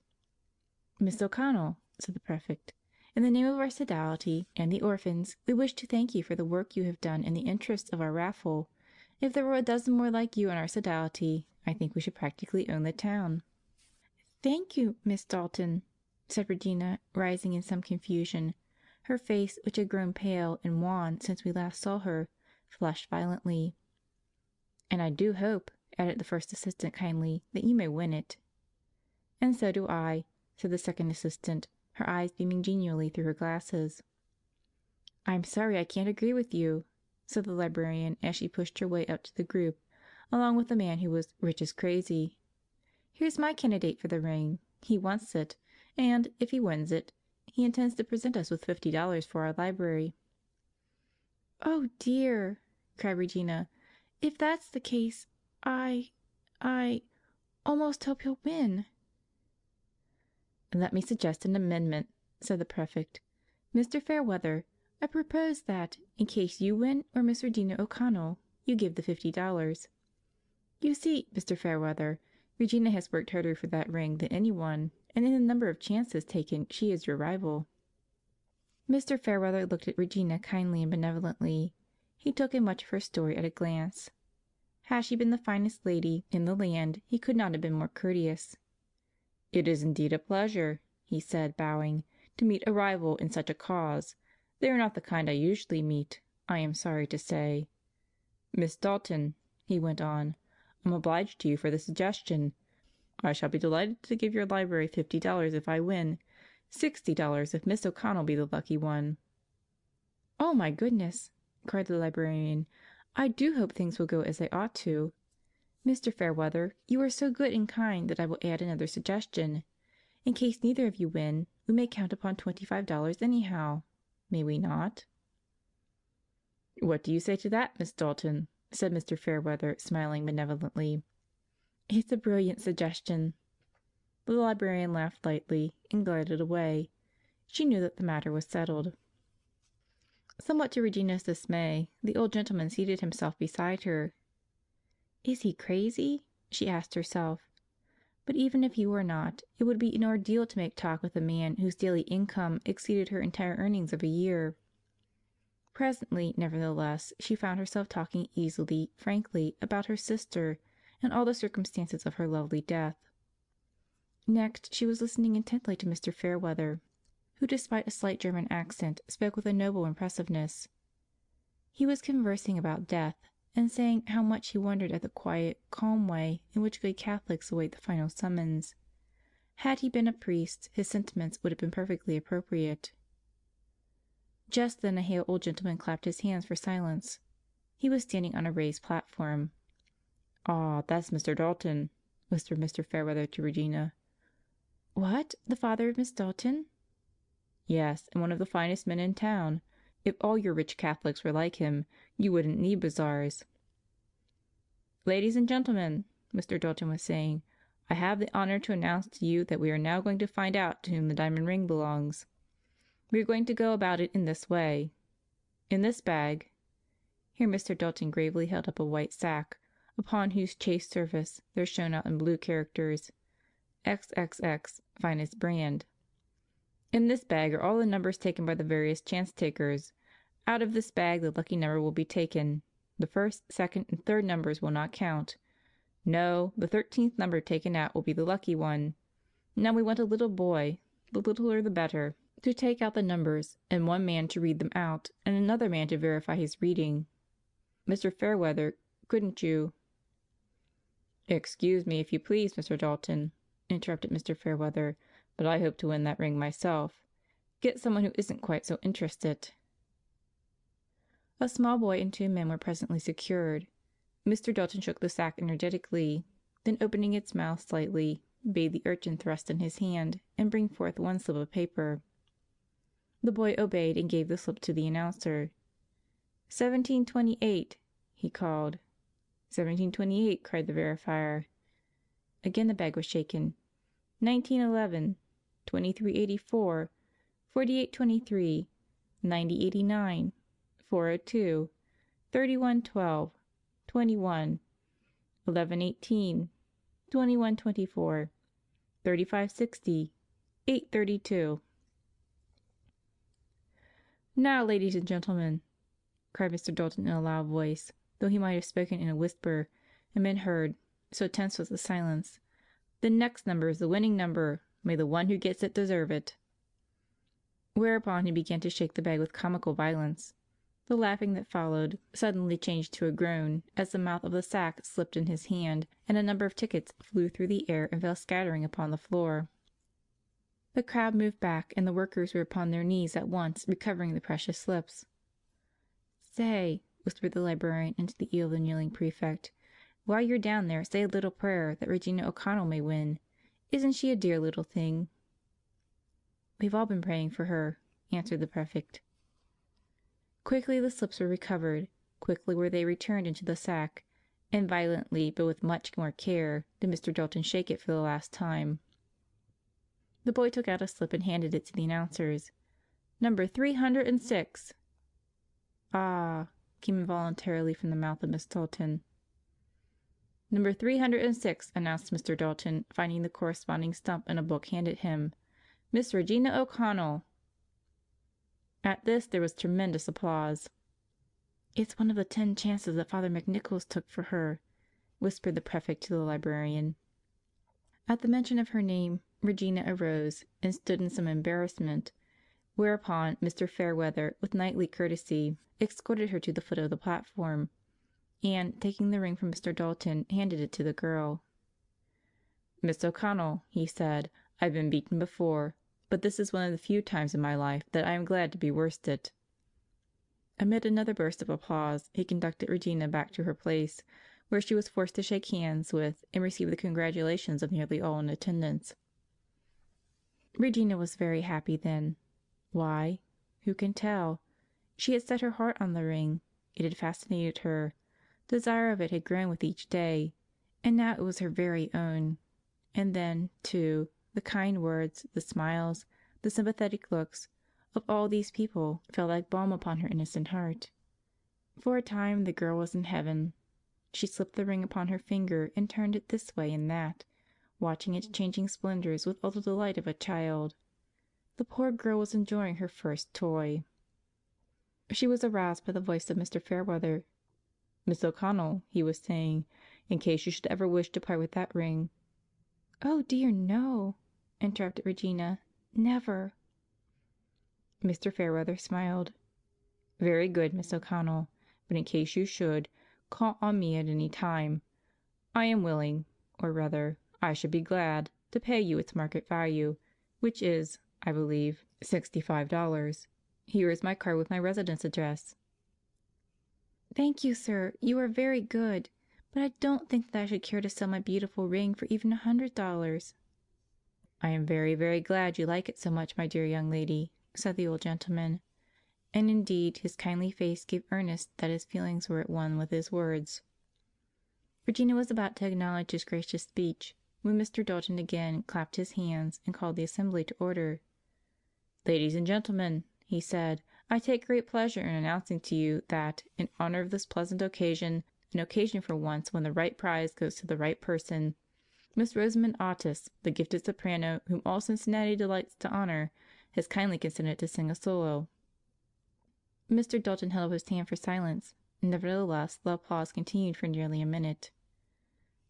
"Miss O'Connell," said the prefect, "in the name of our sodality and the orphans, we wish to thank you for the work you have done in the interests of our raffle. If there were a dozen more like you in our sodality, I think we should practically own the town." "Thank you, Miss Dalton," said Regina, rising in some confusion. Her face, which had grown pale and wan since we last saw her, flushed violently. "And I do hope," added the first assistant kindly, "that you may win it." "And so do I," said the second assistant, her eyes beaming genially through her glasses. "I'm sorry I can't agree with you," said the librarian as she pushed her way up to the group, along with the man who was "rich as crazy." "Here's my candidate for the ring. He wants it, and, if he wins it, he intends to present us with $50 for our library." "Oh, dear!" cried Regina. "If that's the case, I almost hope he'll win." "Let me suggest an amendment," said the prefect. "Mr. Fairweather, I propose that, in case you win or Miss Regina O'Connell, you give the $50. You see, Mr. Fairweather, Regina has worked harder for that ring than any one, and in the number of chances taken she is your rival." Mr. Fairweather looked at Regina kindly and benevolently. He took in much of her story at a glance. Had she been the finest lady in the land, he could not have been more courteous. "It is indeed a pleasure," he said, bowing, "to meet a rival in such a cause. They are not the kind I usually meet, I am sorry to say. Miss Dalton," he went on, "I'm obliged to you for the suggestion. I shall be delighted to give your library $50 if I win, $60 if Miss O'Connell be the lucky one." "Oh, my goodness!" cried the librarian. "I do hope things will go as they ought to. Mr. Fairweather, you are so good and kind that I will add another suggestion. In case neither of you win, we may count upon $25 anyhow. May we not?" "What do you say to that, Miss Dalton?" said Mr. Fairweather, smiling benevolently. "It's a brilliant suggestion." The librarian laughed lightly and glided away. She knew that the matter was settled. Somewhat to Regina's dismay, the old gentleman seated himself beside her. "Is he crazy?" she asked herself. But even if he were not, it would be an ordeal to make talk with a man whose daily income exceeded her entire earnings of a year. Presently, nevertheless, she found herself talking easily, frankly, about her sister and all the circumstances of her lovely death. Next, she was listening intently to Mr. Fairweather, who, despite a slight German accent, spoke with a noble impressiveness. He was conversing about death, and saying how much he wondered at the quiet, calm way in which good Catholics await the final summons. Had he been a priest, his sentiments would have been perfectly appropriate. Just then a hale old gentleman clapped his hands for silence. He was standing on a raised platform. "Ah, that's Mr. Dalton," whispered Mr. Fairweather to Regina. "What, the father of Miss Dalton?" "Yes, and one of the finest men in town. If all your rich Catholics were like him, you wouldn't need bazaars." "Ladies and gentlemen," Mr. Dalton was saying, "I have the honor to announce to you that we are now going to find out to whom the diamond ring belongs. We are going to go about it in this way. In this bag," here Mr. Dalton gravely held up a white sack, upon whose chased surface there shone out in blue characters, XXX, finest brand. "In this bag are all the numbers taken by the various chance takers. Out of this bag the lucky number will be taken. The first, second, and third numbers will not count. No, the 13th number taken out will be the lucky one. Now we want a little boy, the littler the better, to take out the numbers, and one man to read them out, and another man to verify his reading. Mr. Fairweather, couldn't you—" "Excuse me, if you please, Mr. Dalton," interrupted Mr. Fairweather, "but I hope to win that ring myself. Get someone who isn't quite so interested." A small boy and two men were presently secured. Mr. Dalton shook the sack energetically, then opening its mouth slightly, bade the urchin thrust in his hand and bring forth one slip of paper. The boy obeyed and gave the slip to the announcer. 1728, he called. 1728, cried the verifier. Again the bag was shaken. 1911, 2384, 4823, 9089, 402, 3112, 21, 1118, 2124, 3560, 832. "Now, ladies and gentlemen," cried Mr. Dalton in a loud voice, though he might have spoken in a whisper and been heard, so tense was the silence, "the next number is the winning number. May the one who gets it deserve it." Whereupon he began to shake the bag with comical violence. The laughing that followed suddenly changed to a groan as the mouth of the sack slipped in his hand and a number of tickets flew through the air and fell scattering upon the floor. The crowd moved back, and the workers were upon their knees at once, recovering the precious slips. "Say," whispered the librarian into the ear of the kneeling prefect, "while you're down there, say a little prayer that Regina O'Connell may win. Isn't she a dear little thing?" "We've all been praying for her," answered the prefect. Quickly the slips were recovered, quickly were they returned into the sack, and violently, but with much more care, did Mr. Dalton shake it for the last time. The boy took out a slip and handed it to the announcers. "Number 306." "Ah," came involuntarily from the mouth of Miss Dalton. "Number 306," announced Mr. Dalton, finding the corresponding stump in a book handed him. "Miss Regina O'Connell." At this there was tremendous applause. "It's one of the 10 chances that Father McNichols took for her," whispered the prefect to the librarian. At the mention of her name, Regina arose and stood in some embarrassment, whereupon Mr. Fairweather, with knightly courtesy, escorted her to the foot of the platform, and, taking the ring from Mr. Dalton, handed it to the girl. "Miss O'Connell," he said, "I've been beaten before, but this is one of the few times in my life that I am glad to be worsted." Amid another burst of applause, he conducted Regina back to her place, where she was forced to shake hands with and receive the congratulations of nearly all in attendance. Regina was very happy then. Why? Who can tell? She had set her heart on the ring. It had fascinated her. Desire of it had grown with each day, and now it was her very own. And then, too, the kind words, the smiles, the sympathetic looks of all these people fell like balm upon her innocent heart. For a time the girl was in heaven. She slipped the ring upon her finger and turned it this way and that, watching its changing splendors with all the delight of a child. The poor girl was enjoying her first toy. She was aroused by the voice of Mr. Fairweather. "Miss O'Connell," he was saying, "in case you should ever wish to part with that ring—" "Oh dear, no!" interrupted Regina. "Never!" Mr. Fairweather smiled. "Very good, Miss O'Connell. But in case you should, call on me at any time. I am willing, or rather, I should be glad, to pay you its market value, which is, I believe, $65. Here is my card with my residence address." "Thank you, sir. You are very good. But I don't think that I should care to sell my beautiful ring for even $100. "I am very, very glad you like it so much, my dear young lady," said the old gentleman. And indeed his kindly face gave earnest that his feelings were at one with his words. Regina was about to acknowledge his gracious speech when Mr. Dalton again clapped his hands and called the assembly to order. "Ladies and gentlemen," he said, "I take great pleasure in announcing to you that, in honor of this pleasant occasion, an occasion for once when the right prize goes to the right person, Miss Rosamond Otis, the gifted soprano whom all Cincinnati delights to honor, has kindly consented to sing a solo." Mr. Dalton held up his hand for silence, and nevertheless the applause continued for nearly a minute.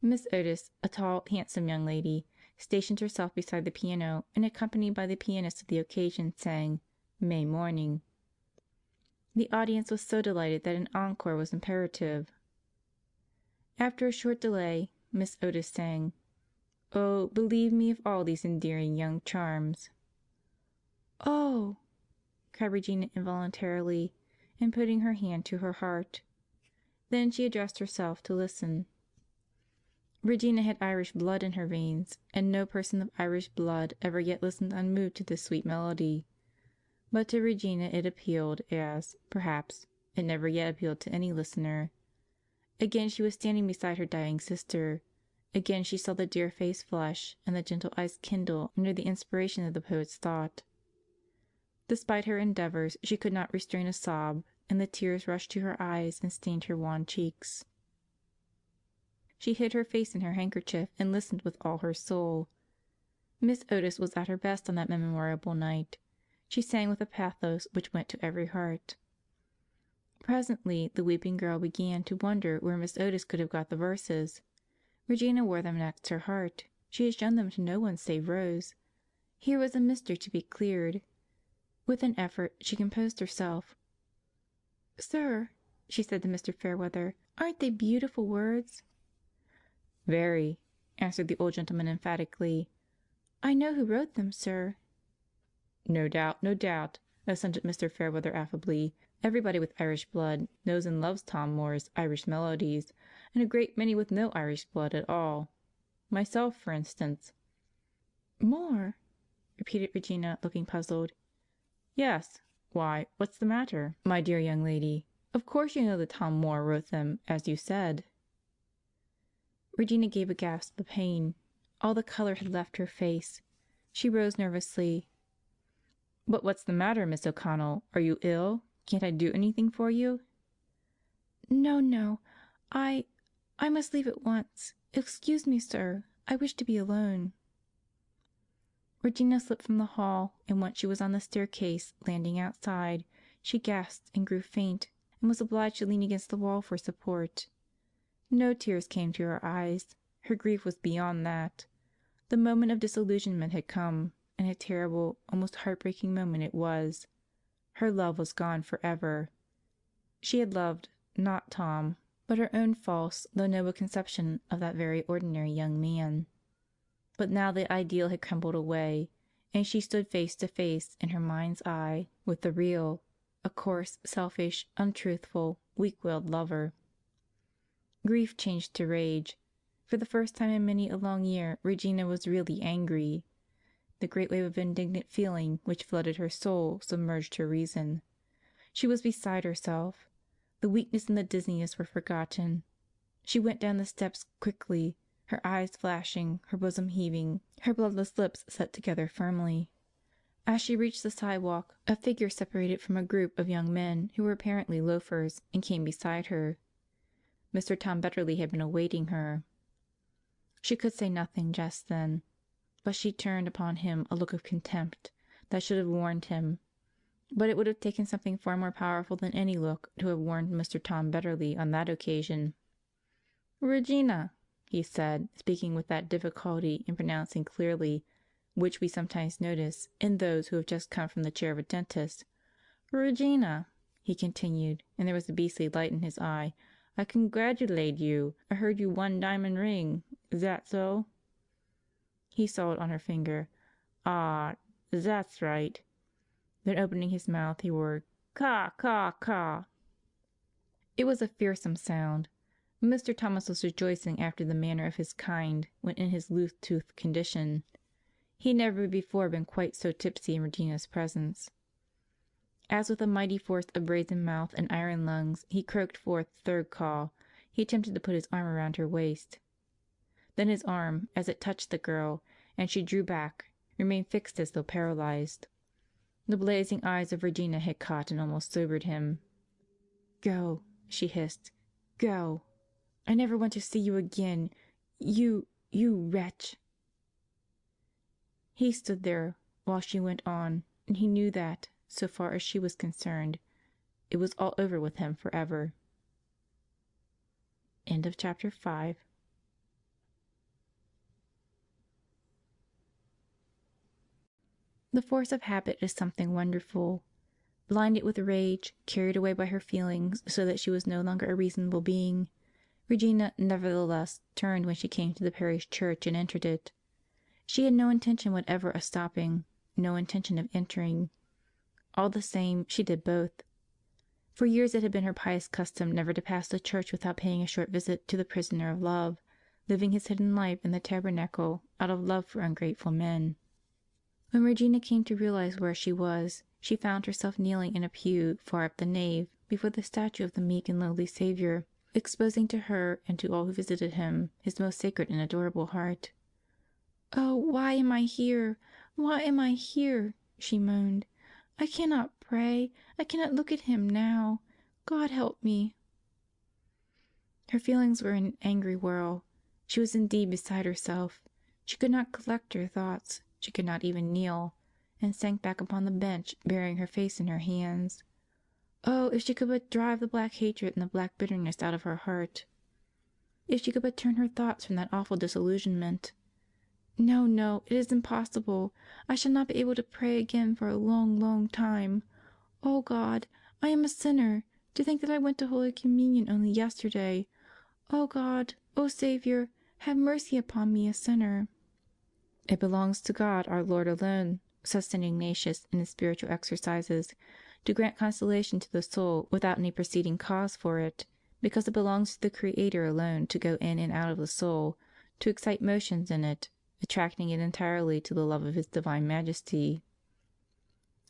Miss Otis, a tall, handsome young lady, stationed herself beside the piano and, accompanied by the pianist of the occasion, sang "May Morning." The audience was so delighted that an encore was imperative. After a short delay, Miss Otis sang "Oh, believe me of all these endearing young charms." "Oh!" cried Regina involuntarily, and putting her hand to her heart. Then she addressed herself to listen. Regina had Irish blood in her veins, and no person of Irish blood ever yet listened unmoved to this sweet melody. But to Regina it appealed as, perhaps, it never yet appealed to any listener. Again she was standing beside her dying sister. Again she saw the dear face flush and the gentle eyes kindle under the inspiration of the poet's thought. Despite her endeavors, she could not restrain a sob, and the tears rushed to her eyes and stained her wan cheeks. She hid her face in her handkerchief and listened with all her soul. Miss Otis was at her best on that memorable night. She sang with a pathos which went to every heart. Presently the weeping girl began to wonder where Miss Otis could have got the verses. Regina wore them next her heart. She had shown them to no one save Rose. Here was a mystery to be cleared. With an effort she composed herself. "Sir," she said to Mr. Fairweather, "aren't they beautiful words?" "Very," answered the old gentleman emphatically. "I know who wrote them, sir." "No doubt, no doubt," assented Mr. Fairweather affably. "Everybody with Irish blood knows and loves Tom Moore's Irish melodies, and a great many with no Irish blood at all. Myself, for instance." "Moore?" repeated Regina, looking puzzled. "Yes. Why, what's the matter, my dear young lady? Of course you know that Tom Moore wrote them, as you said." Regina gave a gasp of pain. All the color had left her face. She rose nervously. "But what's the matter, Miss O'Connell? Are you ill? Can't I do anything for you?" "No, no. I must leave at once. Excuse me, sir. I wish to be alone." Regina slipped from the hall, and once she was on the staircase landing outside, she gasped and grew faint, and was obliged to lean against the wall for support. No tears came to her eyes. Her grief was beyond that. The moment of disillusionment had come, and a terrible, almost heartbreaking moment it was. Her love was gone forever. She had loved, not Tom, but her own false though noble conception of that very ordinary young man. But now the ideal had crumbled away, and she stood face to face in her mind's eye with the real, a coarse, selfish, untruthful, weak-willed lover. Grief changed to rage. For the first time in many a long year Regina was really angry. The great wave of indignant feeling which flooded her soul submerged her reason. She was beside herself. The weakness and the dizziness were forgotten. She went down the steps quickly, her eyes flashing, her bosom heaving, her bloodless lips set together firmly. As she reached the sidewalk, a figure separated from a group of young men who were apparently loafers and came beside her. Mr. Tom Betterly had been awaiting her. She could say nothing just then, but she turned upon him a look of contempt that should have warned him. But it would have taken something far more powerful than any look to have warned Mr. Tom Betterly on that occasion. "Regina," he said, speaking with that difficulty in pronouncing clearly which we sometimes notice in those who have just come from the chair of a dentist. "Regina," he continued, and there was a beastly light in his eye, "I congratulate you. I heard you won diamond ring. Is that so?" He saw it on her finger. "Ah, that's right." Then opening his mouth, he roared, "Caw, caw, caw." It was a fearsome sound. Mr. Thomas was rejoicing after the manner of his kind when in his loose-toothed condition. He had never before been quite so tipsy in Regina's presence. As with a mighty force of brazen mouth and iron lungs he croaked forth the third caw, he attempted to put his arm around her waist. Then his arm, as it touched the girl, and she drew back, remained fixed as though paralyzed. The blazing eyes of Regina had caught and almost sobered him. "Go," she hissed. "Go. I never want to see you again. You wretch." He stood there while she went on, and he knew that, so far as she was concerned, it was all over with him forever. End of chapter 5. The force of habit is something wonderful. Blinded with rage, carried away by her feelings so that she was no longer a reasonable being, Regina nevertheless turned when she came to the parish church and entered it. She had no intention whatever of stopping, no intention of entering. All the same, she did both. For years it had been her pious custom never to pass the church without paying a short visit to the prisoner of love, living his hidden life in the tabernacle out of love for ungrateful men. When Regina came to realize where she was, she found herself kneeling in a pew far up the nave before the statue of the meek and lowly Savior, exposing to her and to all who visited him his most sacred and adorable heart. "Oh, why am I here? Why am I here?" she moaned. "I cannot pray. I cannot look at him now. God help me." Her feelings were in an angry whirl. She was indeed beside herself. She could not collect her thoughts. She could not even kneel, and sank back upon the bench, burying her face in her hands. Oh, if she could but drive the black hatred and the black bitterness out of her heart! If she could but turn her thoughts from that awful disillusionment! No, no, it is impossible. I shall not be able to pray again for a long, long time. Oh God, I am a sinner. To think that I went to Holy Communion only yesterday. Oh God, oh Savior, have mercy upon me, a sinner. "It belongs to God our Lord alone," says St. Ignatius in his Spiritual Exercises, "to grant consolation to the soul without any preceding cause for it, because it belongs to the Creator alone to go in and out of the soul, to excite motions in it, attracting it entirely to the love of His Divine Majesty.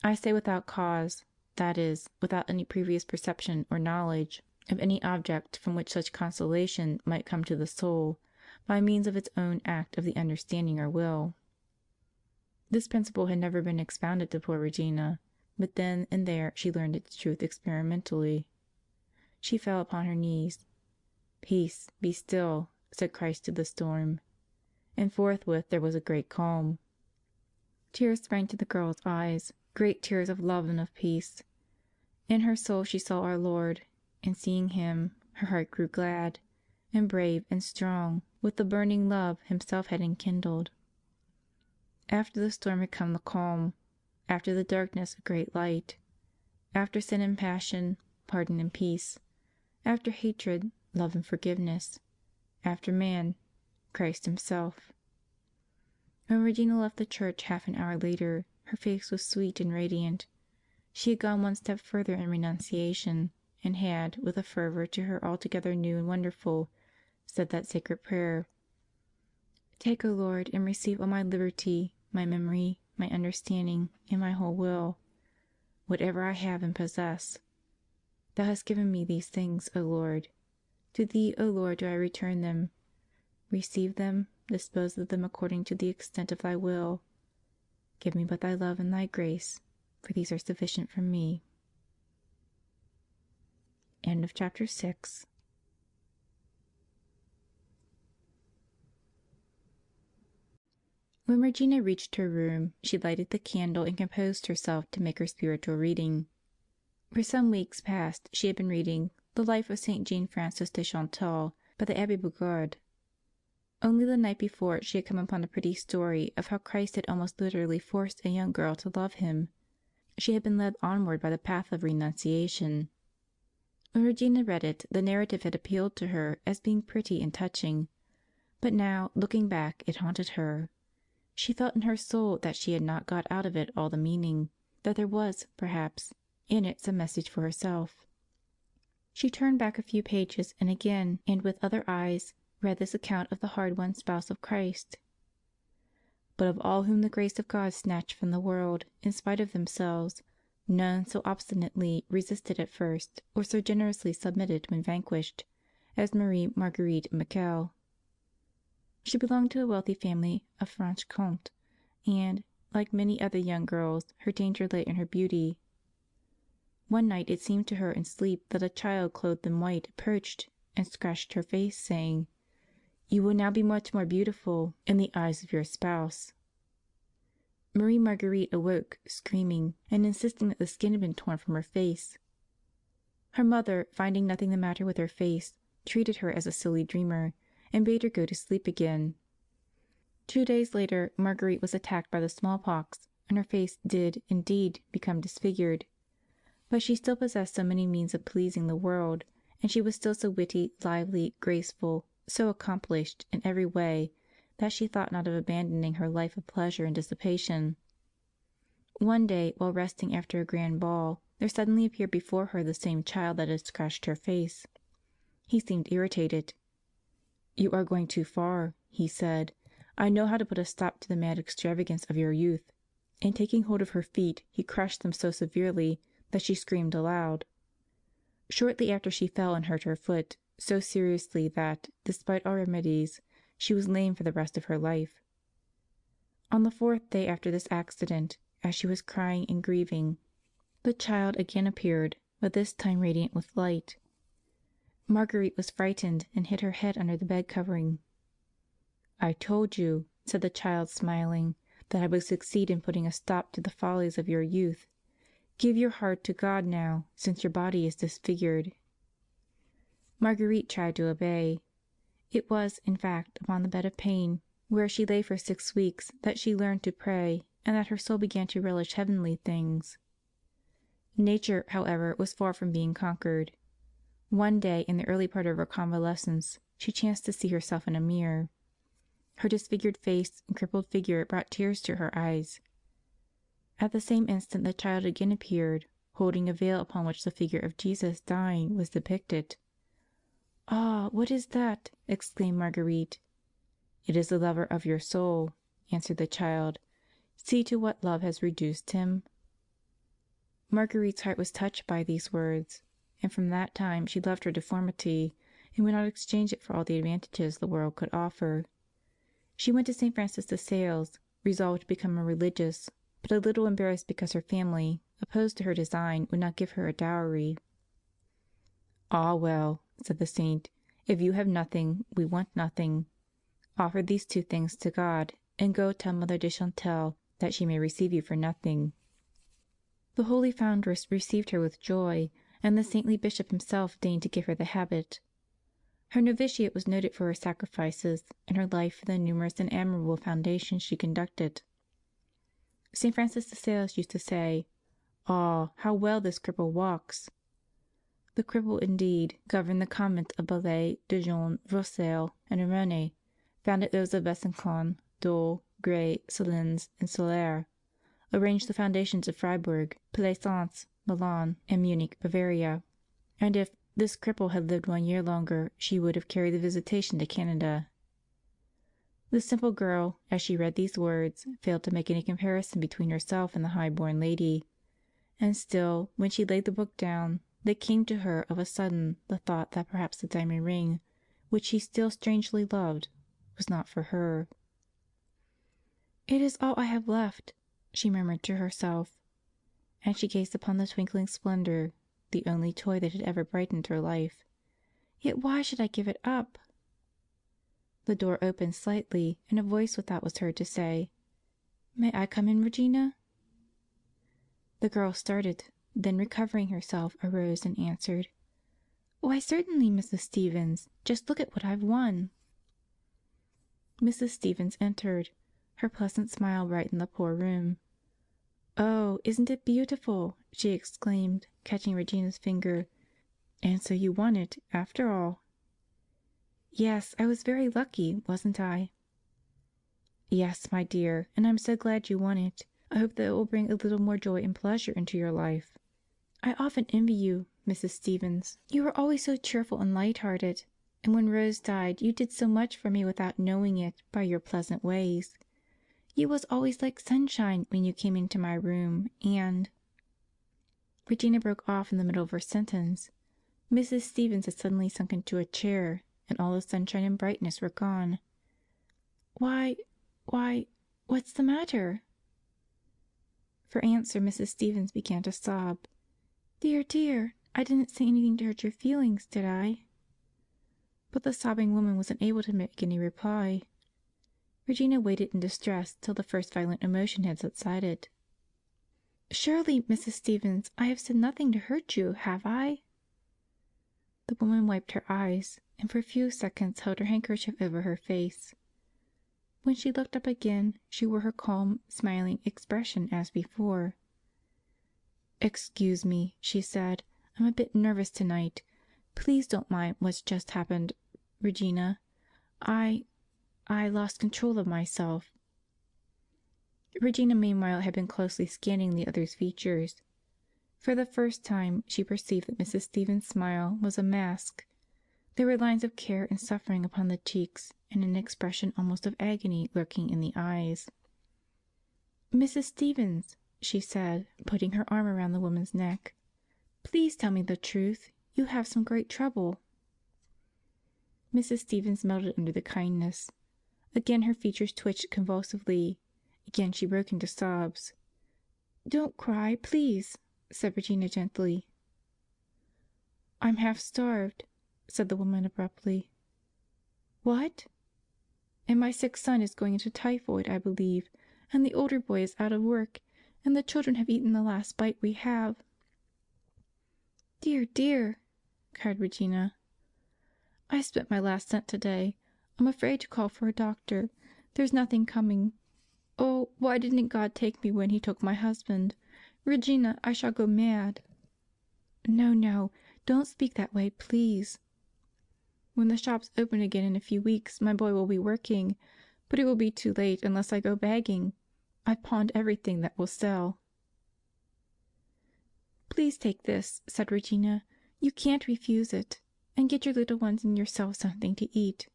I say without cause, that is, without any previous perception or knowledge of any object from which such consolation might come to the soul, by means of its own act of the understanding or will." This principle had never been expounded to poor Regina, but then and there she learned its truth experimentally. She fell upon her knees. "Peace, be still," said Christ to the storm. And forthwith there was a great calm. Tears sprang to the girl's eyes, great tears of love and of peace. In her soul she saw our Lord, and seeing Him, her heart grew glad, and brave and strong with the burning love Himself had enkindled. After the storm had come the calm, after the darkness a great light, after sin and passion, pardon and peace, after hatred, love and forgiveness, after man, Christ Himself. When Regina left the church half an hour later, her face was sweet and radiant. She had gone one step further in renunciation, and had, with a fervor to her altogether new and wonderful, said that sacred prayer: "Take, O Lord, and receive all my liberty, my memory, my understanding, and my whole will, whatever I have and possess. Thou hast given me these things, O Lord. To Thee, O Lord, do I return them. Receive them, dispose of them according to the extent of Thy will. Give me but Thy love and Thy grace, for these are sufficient for me." End of chapter 6. When Regina reached her room, she lighted the candle and composed herself to make her spiritual reading. For some weeks past she had been reading The Life of St. Jean Frances de Chantal by the Abbé Bougourde. Only the night before she had come upon a pretty story of how Christ had almost literally forced a young girl to love him. She had been led onward by the path of renunciation. When Regina read it, the narrative had appealed to her as being pretty and touching, but now, looking back, it haunted her. She felt in her soul that she had not got out of it all the meaning, that there was, perhaps, in it some message for herself. She turned back a few pages and again, and with other eyes, read this account of the hard-won spouse of Christ. But of all whom the grace of God snatched from the world, in spite of themselves, none so obstinately resisted at first, or so generously submitted when vanquished, as Marie Marguerite Michel. She belonged to a wealthy family of Franche Comté, and, like many other young girls, her danger lay in her beauty. One night it seemed to her in sleep that a child clothed in white approached and scratched her face, saying, "You will now be much more beautiful in the eyes of your spouse." Marie Marguerite awoke, screaming, and insisting that the skin had been torn from her face. Her mother, finding nothing the matter with her face, treated her as a silly dreamer, and bade her go to sleep again. 2 days later, Marguerite was attacked by the smallpox, and her face did, indeed, become disfigured. But she still possessed so many means of pleasing the world, and she was still so witty, lively, graceful, so accomplished in every way, that she thought not of abandoning her life of pleasure and dissipation. One day, while resting after a grand ball, there suddenly appeared before her the same child that had scratched her face. He seemed irritated. "You are going too far," he said. "I know how to put a stop to the mad extravagance of your youth." And taking hold of her feet, he crushed them so severely that she screamed aloud. Shortly after she fell and hurt her foot, so seriously that, despite all remedies, she was lame for the rest of her life. On the 4th day after this accident, as she was crying and grieving, the child again appeared, but this time radiant with light. Marguerite was frightened and hid her head under the bed covering. "I told you," said the child, smiling, "that I would succeed in putting a stop to the follies of your youth. Give your heart to God now, since your body is disfigured." Marguerite tried to obey. It was, in fact, upon the bed of pain, where she lay for 6 weeks, that she learned to pray, and that her soul began to relish heavenly things. Nature, however, was far from being conquered. One day, in the early part of her convalescence, she chanced to see herself in a mirror. Her disfigured face and crippled figure brought tears to her eyes. At the same instant the child again appeared, holding a veil upon which the figure of Jesus dying was depicted. "Ah, what is that?" exclaimed Marguerite. "It is the lover of your soul," answered the child. "See to what love has reduced him." Marguerite's heart was touched by these words, and from that time she loved her deformity, and would not exchange it for all the advantages the world could offer. She went to St. Francis de Sales, resolved to become a religious, but a little embarrassed because her family, opposed to her design, would not give her a dowry. "Ah, well," said the saint, "if you have nothing, we want nothing. Offer these 2 things to God, and go tell Mother de Chantal that she may receive you for nothing." The holy foundress received her with joy, and the saintly bishop himself deigned to give her the habit. Her novitiate was noted for her sacrifices, and her life for the numerous and admirable foundations she conducted. St. Francis de Sales used to say, "Ah, how well this cripple walks!" The cripple, indeed, governed the convents of Belley, Dijon, Vaucelles, and Aronne, founded those of Besançon, Dole, Grès, Salins, and Soleure, arranged the foundations of Freiburg, Plaisance, Milan, and Munich, Bavaria, and if "this cripple had lived 1 year longer, she would have carried the Visitation to Canada." The simple girl, as she read these words, failed to make any comparison between herself and the high-born lady, and still, when she laid the book down, there came to her of a sudden the thought that perhaps the diamond ring, which she still strangely loved, was not for her. "It is all I have left," she murmured to herself, and she gazed upon the twinkling splendour, the only toy that had ever brightened her life. "Yet why should I give it up?" The door opened slightly, and a voice without was heard to say, "May I come in, Regina?" The girl started, then recovering herself, arose and answered, "Why, certainly, Mrs. Stevens. Just look at what I've won." Mrs. Stevens entered. Her pleasant smile brightened the poor room. "Oh, isn't it beautiful!" she exclaimed, catching Regina's finger. "And so you won it, after all." "Yes, I was very lucky, wasn't I?" "Yes, my dear, and I'm so glad you won it. I hope that it will bring a little more joy and pleasure into your life. I often envy you, Mrs. Stevens. You were always so cheerful and light-hearted, and when Rose died you did so much for me without knowing it by your pleasant ways. You was always like sunshine when you came into my room, and—" Regina broke off in the middle of her sentence. Mrs. Stevens had suddenly sunk into a chair, and all the sunshine and brightness were gone. Why, what's the matter?" For answer, Mrs. Stevens began to sob. "Dear, dear, I didn't say anything to hurt your feelings, did I?" But the sobbing woman was unable to make any reply. Regina waited in distress till the first violent emotion had subsided. "Surely, Mrs. Stevens, I have said nothing to hurt you, have I?" The woman wiped her eyes and for a few seconds held her handkerchief over her face. When she looked up again, she wore her calm, smiling expression as before. "Excuse me," she said. "I'm a bit nervous tonight. Please don't mind what's just happened, Regina. I lost control of myself." Regina meanwhile had been closely scanning the other's features. For the first time she perceived that Mrs. Stevens' smile was a mask. There were lines of care and suffering upon the cheeks and an expression almost of agony lurking in the eyes. "Mrs. Stevens," she said, putting her arm around the woman's neck, "please tell me the truth. You have some great trouble." Mrs. Stevens melted under the kindness. Again her features twitched convulsively. Again she broke into sobs. "Don't cry, please," said Regina gently. "I'm half starved," said the woman abruptly. "What?" "And my sick son is going into typhoid, I believe, and the older boy is out of work, and the children have eaten the last bite we have." "Dear, dear!" cried Regina. "I spent my last cent today. I'm afraid to call for a doctor. There's nothing coming. Oh, why didn't God take me when He took my husband? Regina, I shall go mad." "No, no, don't speak that way, please." "When the shops open again in a few weeks my boy will be working, but it will be too late unless I go begging. I've pawned everything that will sell." "Please take this," said Regina. "You can't refuse it. And get your little ones and yourself something to eat."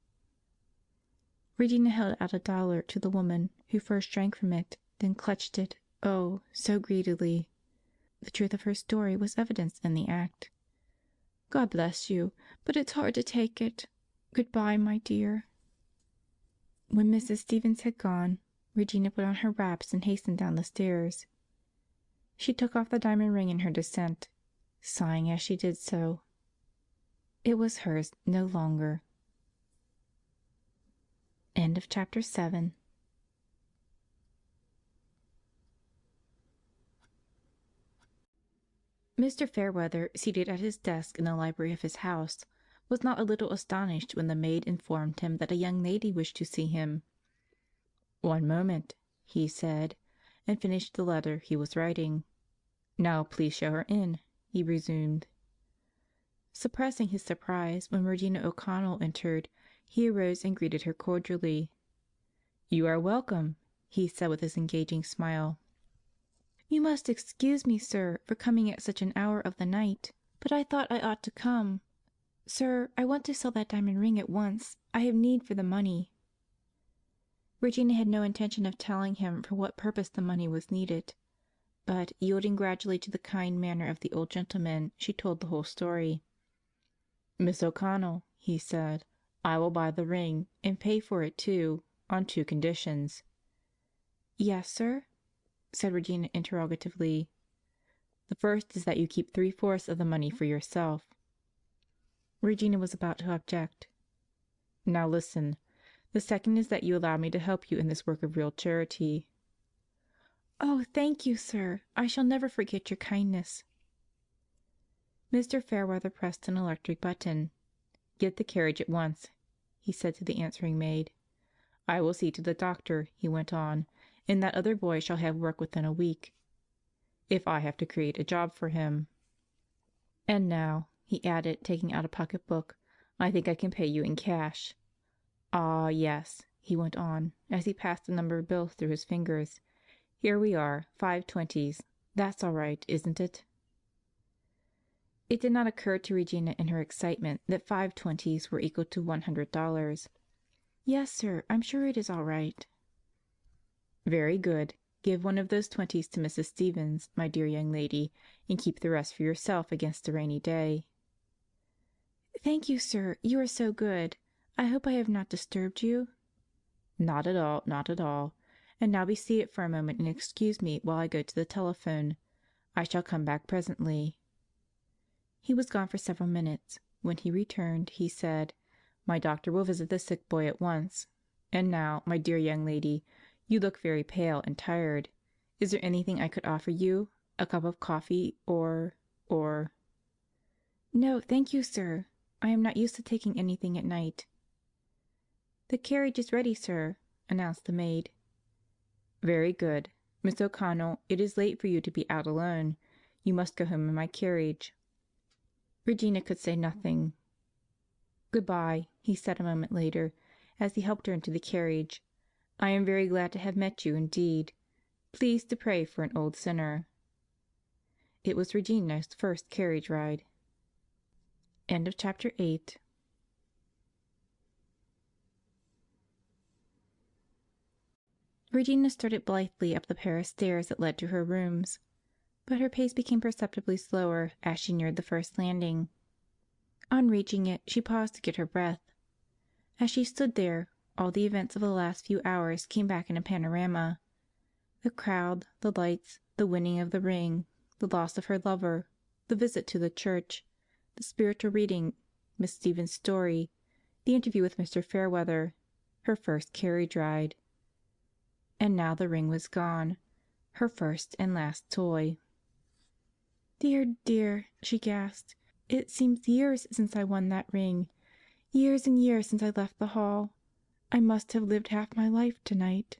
Regina held out $1 to the woman, who first shrank from it, then clutched it, oh, so greedily. The truth of her story was evidenced in the act. "God bless you, but it's hard to take it. Good bye, my dear." When Mrs. Stevens had gone, Regina put on her wraps and hastened down the stairs. She took off the diamond ring in her descent, sighing as she did so. It was hers no longer. End of chapter 7. Mr. Fairweather, seated at his desk in the library of his house, was not a little astonished when the maid informed him that a young lady wished to see him. "One moment," he said, and finished the letter he was writing. "Now please show her in," he resumed. Suppressing his surprise when Regina O'Connell entered, he arose and greeted her cordially. "You are welcome," he said with his engaging smile. "You must excuse me, sir, for coming at such an hour of the night, but I thought I ought to come. Sir, I want to sell that diamond ring at once. I have need for the money." Regina had no intention of telling him for what purpose the money was needed, but, yielding gradually to the kind manner of the old gentleman, she told the whole story. "Miss O'Connell," he said, "I will buy the ring, and pay for it too, on 2 conditions." "Yes, sir?" said Regina interrogatively. "The first is that you keep 3/4 of the money for yourself." Regina was about to object. "Now listen. The second is that you allow me to help you in this work of real charity." "Oh, thank you, sir. I shall never forget your kindness." Mr. Fairweather pressed an electric button. "Get the carriage at once," he said to the answering maid. I will see to the doctor," he went on, "and that other boy shall have work within a week, if I have to create a job for him. And now," he added, taking out a pocketbook, "I think I can pay you in cash. Ah, yes," he went on, as he passed a number of bills through his fingers. "Here we are, 5 20s. That's all right, isn't it?" It did not occur to Regina in her excitement that 5 20s were equal to $100. "Yes, sir, I'm sure it is all right." "Very good. Give one of those 20s to Mrs. Stevens, my dear young lady, and keep the rest for yourself against a rainy day." "Thank you, sir, you are so good. I hope I have not disturbed you?" "Not at all, not at all. And now be seated for a moment and excuse me while I go to the telephone. I shall come back presently." He was gone for several minutes. When he returned, he said, "My doctor will visit the sick boy at once. And now, my dear young lady, you look very pale and tired. Is there anything I could offer you? A cup of coffee or—" "No, thank you, sir. I am not used to taking anything at night." "The carriage is ready, sir," announced the maid. "Very good. Miss O'Connell, it is late for you to be out alone. You must go home in my carriage." Regina could say nothing. "Good bye," he said a moment later, as he helped her into the carriage. "I am very glad to have met you indeed. Please to pray for an old sinner." It was Regina's first carriage ride. End of chapter 8. Regina started blithely up the pair of stairs that led to her rooms, but her pace became perceptibly slower as she neared the first landing. On reaching it, she paused to get her breath. As she stood there, all the events of the last few hours came back in a panorama: the crowd, the lights, the winning of the ring, the loss of her lover, the visit to the church, the spiritual reading, Miss Stevens' story, the interview with Mr. Fairweather, her first carriage ride. And now the ring was gone, her first and last toy. "Dear, dear," she gasped, "it seems years since I won that ring. Years and years since I left the hall. I must have lived half my life tonight."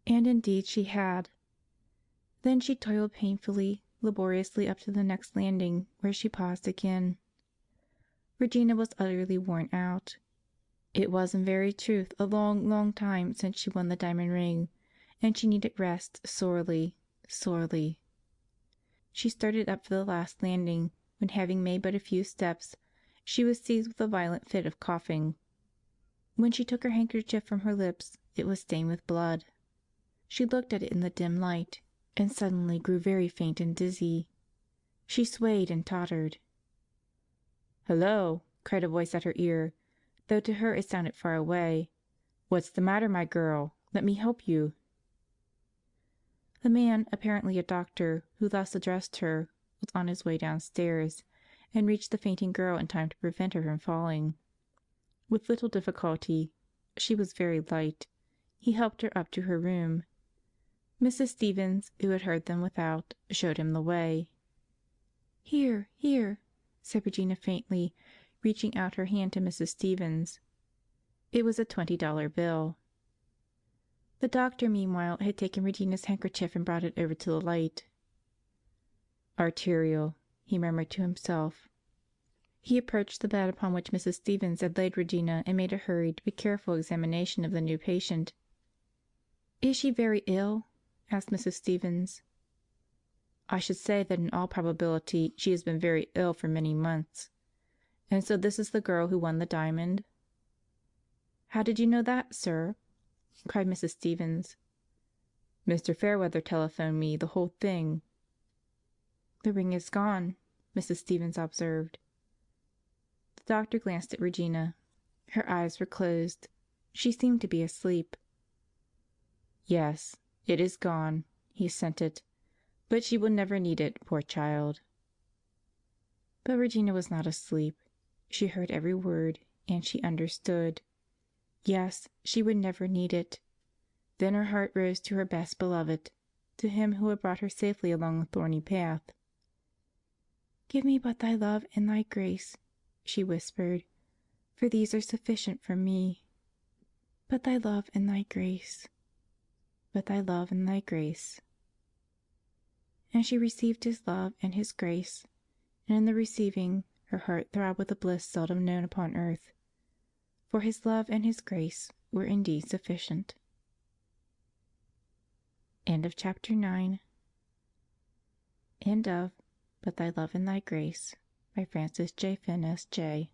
And indeed she had. Then she toiled painfully, laboriously up to the next landing, where she paused again. Regina was utterly worn out. It was in very truth a long, long time since she won the diamond ring, and she needed rest sorely, sorely. She started up for the last landing, when having made but a few steps, she was seized with a violent fit of coughing. When she took her handkerchief from her lips, it was stained with blood. She looked at it in the dim light, and suddenly grew very faint and dizzy. She swayed and tottered. "Hello!" cried a voice at her ear, though to her it sounded far away. "What's the matter, my girl? Let me help you." The man, apparently a doctor, who thus addressed her, was on his way downstairs, and reached the fainting girl in time to prevent her from falling. With little difficulty — she was very light — he helped her up to her room. Mrs. Stevens, who had heard them without, showed him the way. "Here, here," said Regina faintly, reaching out her hand to Mrs. Stevens. It was a $20 bill. The doctor, meanwhile, had taken Regina's handkerchief and brought it over to the light. "Arterial," he murmured to himself. He approached the bed upon which Mrs. Stevens had laid Regina and made a hurried but careful examination of the new patient. "Is she very ill?" asked Mrs. Stevens. "I should say that in all probability she has been very ill for many months. And so this is the girl who won the diamond?" "How did you know that, sir?" cried Mrs. Stevens. "Mr. Fairweather telephoned me the whole thing." "The ring is gone," Mrs. Stevens observed. The doctor glanced at Regina. Her eyes were closed. She seemed to be asleep. "Yes, it is gone," he assented. "But she will never need it, poor child." But Regina was not asleep. She heard every word, and she understood. Yes, she would never need it. Then her heart rose to her best beloved, to him who had brought her safely along the thorny path. "Give me but thy love and thy grace," she whispered, "for these are sufficient for me." but thy love and thy grace, but thy love and thy grace. And she received his love and his grace, and in the receiving her heart throbbed with a bliss seldom known upon earth, for his love and his grace were indeed sufficient. End of chapter 9. End of But Thy Love and Thy Grace by Francis J. Finn, S.J.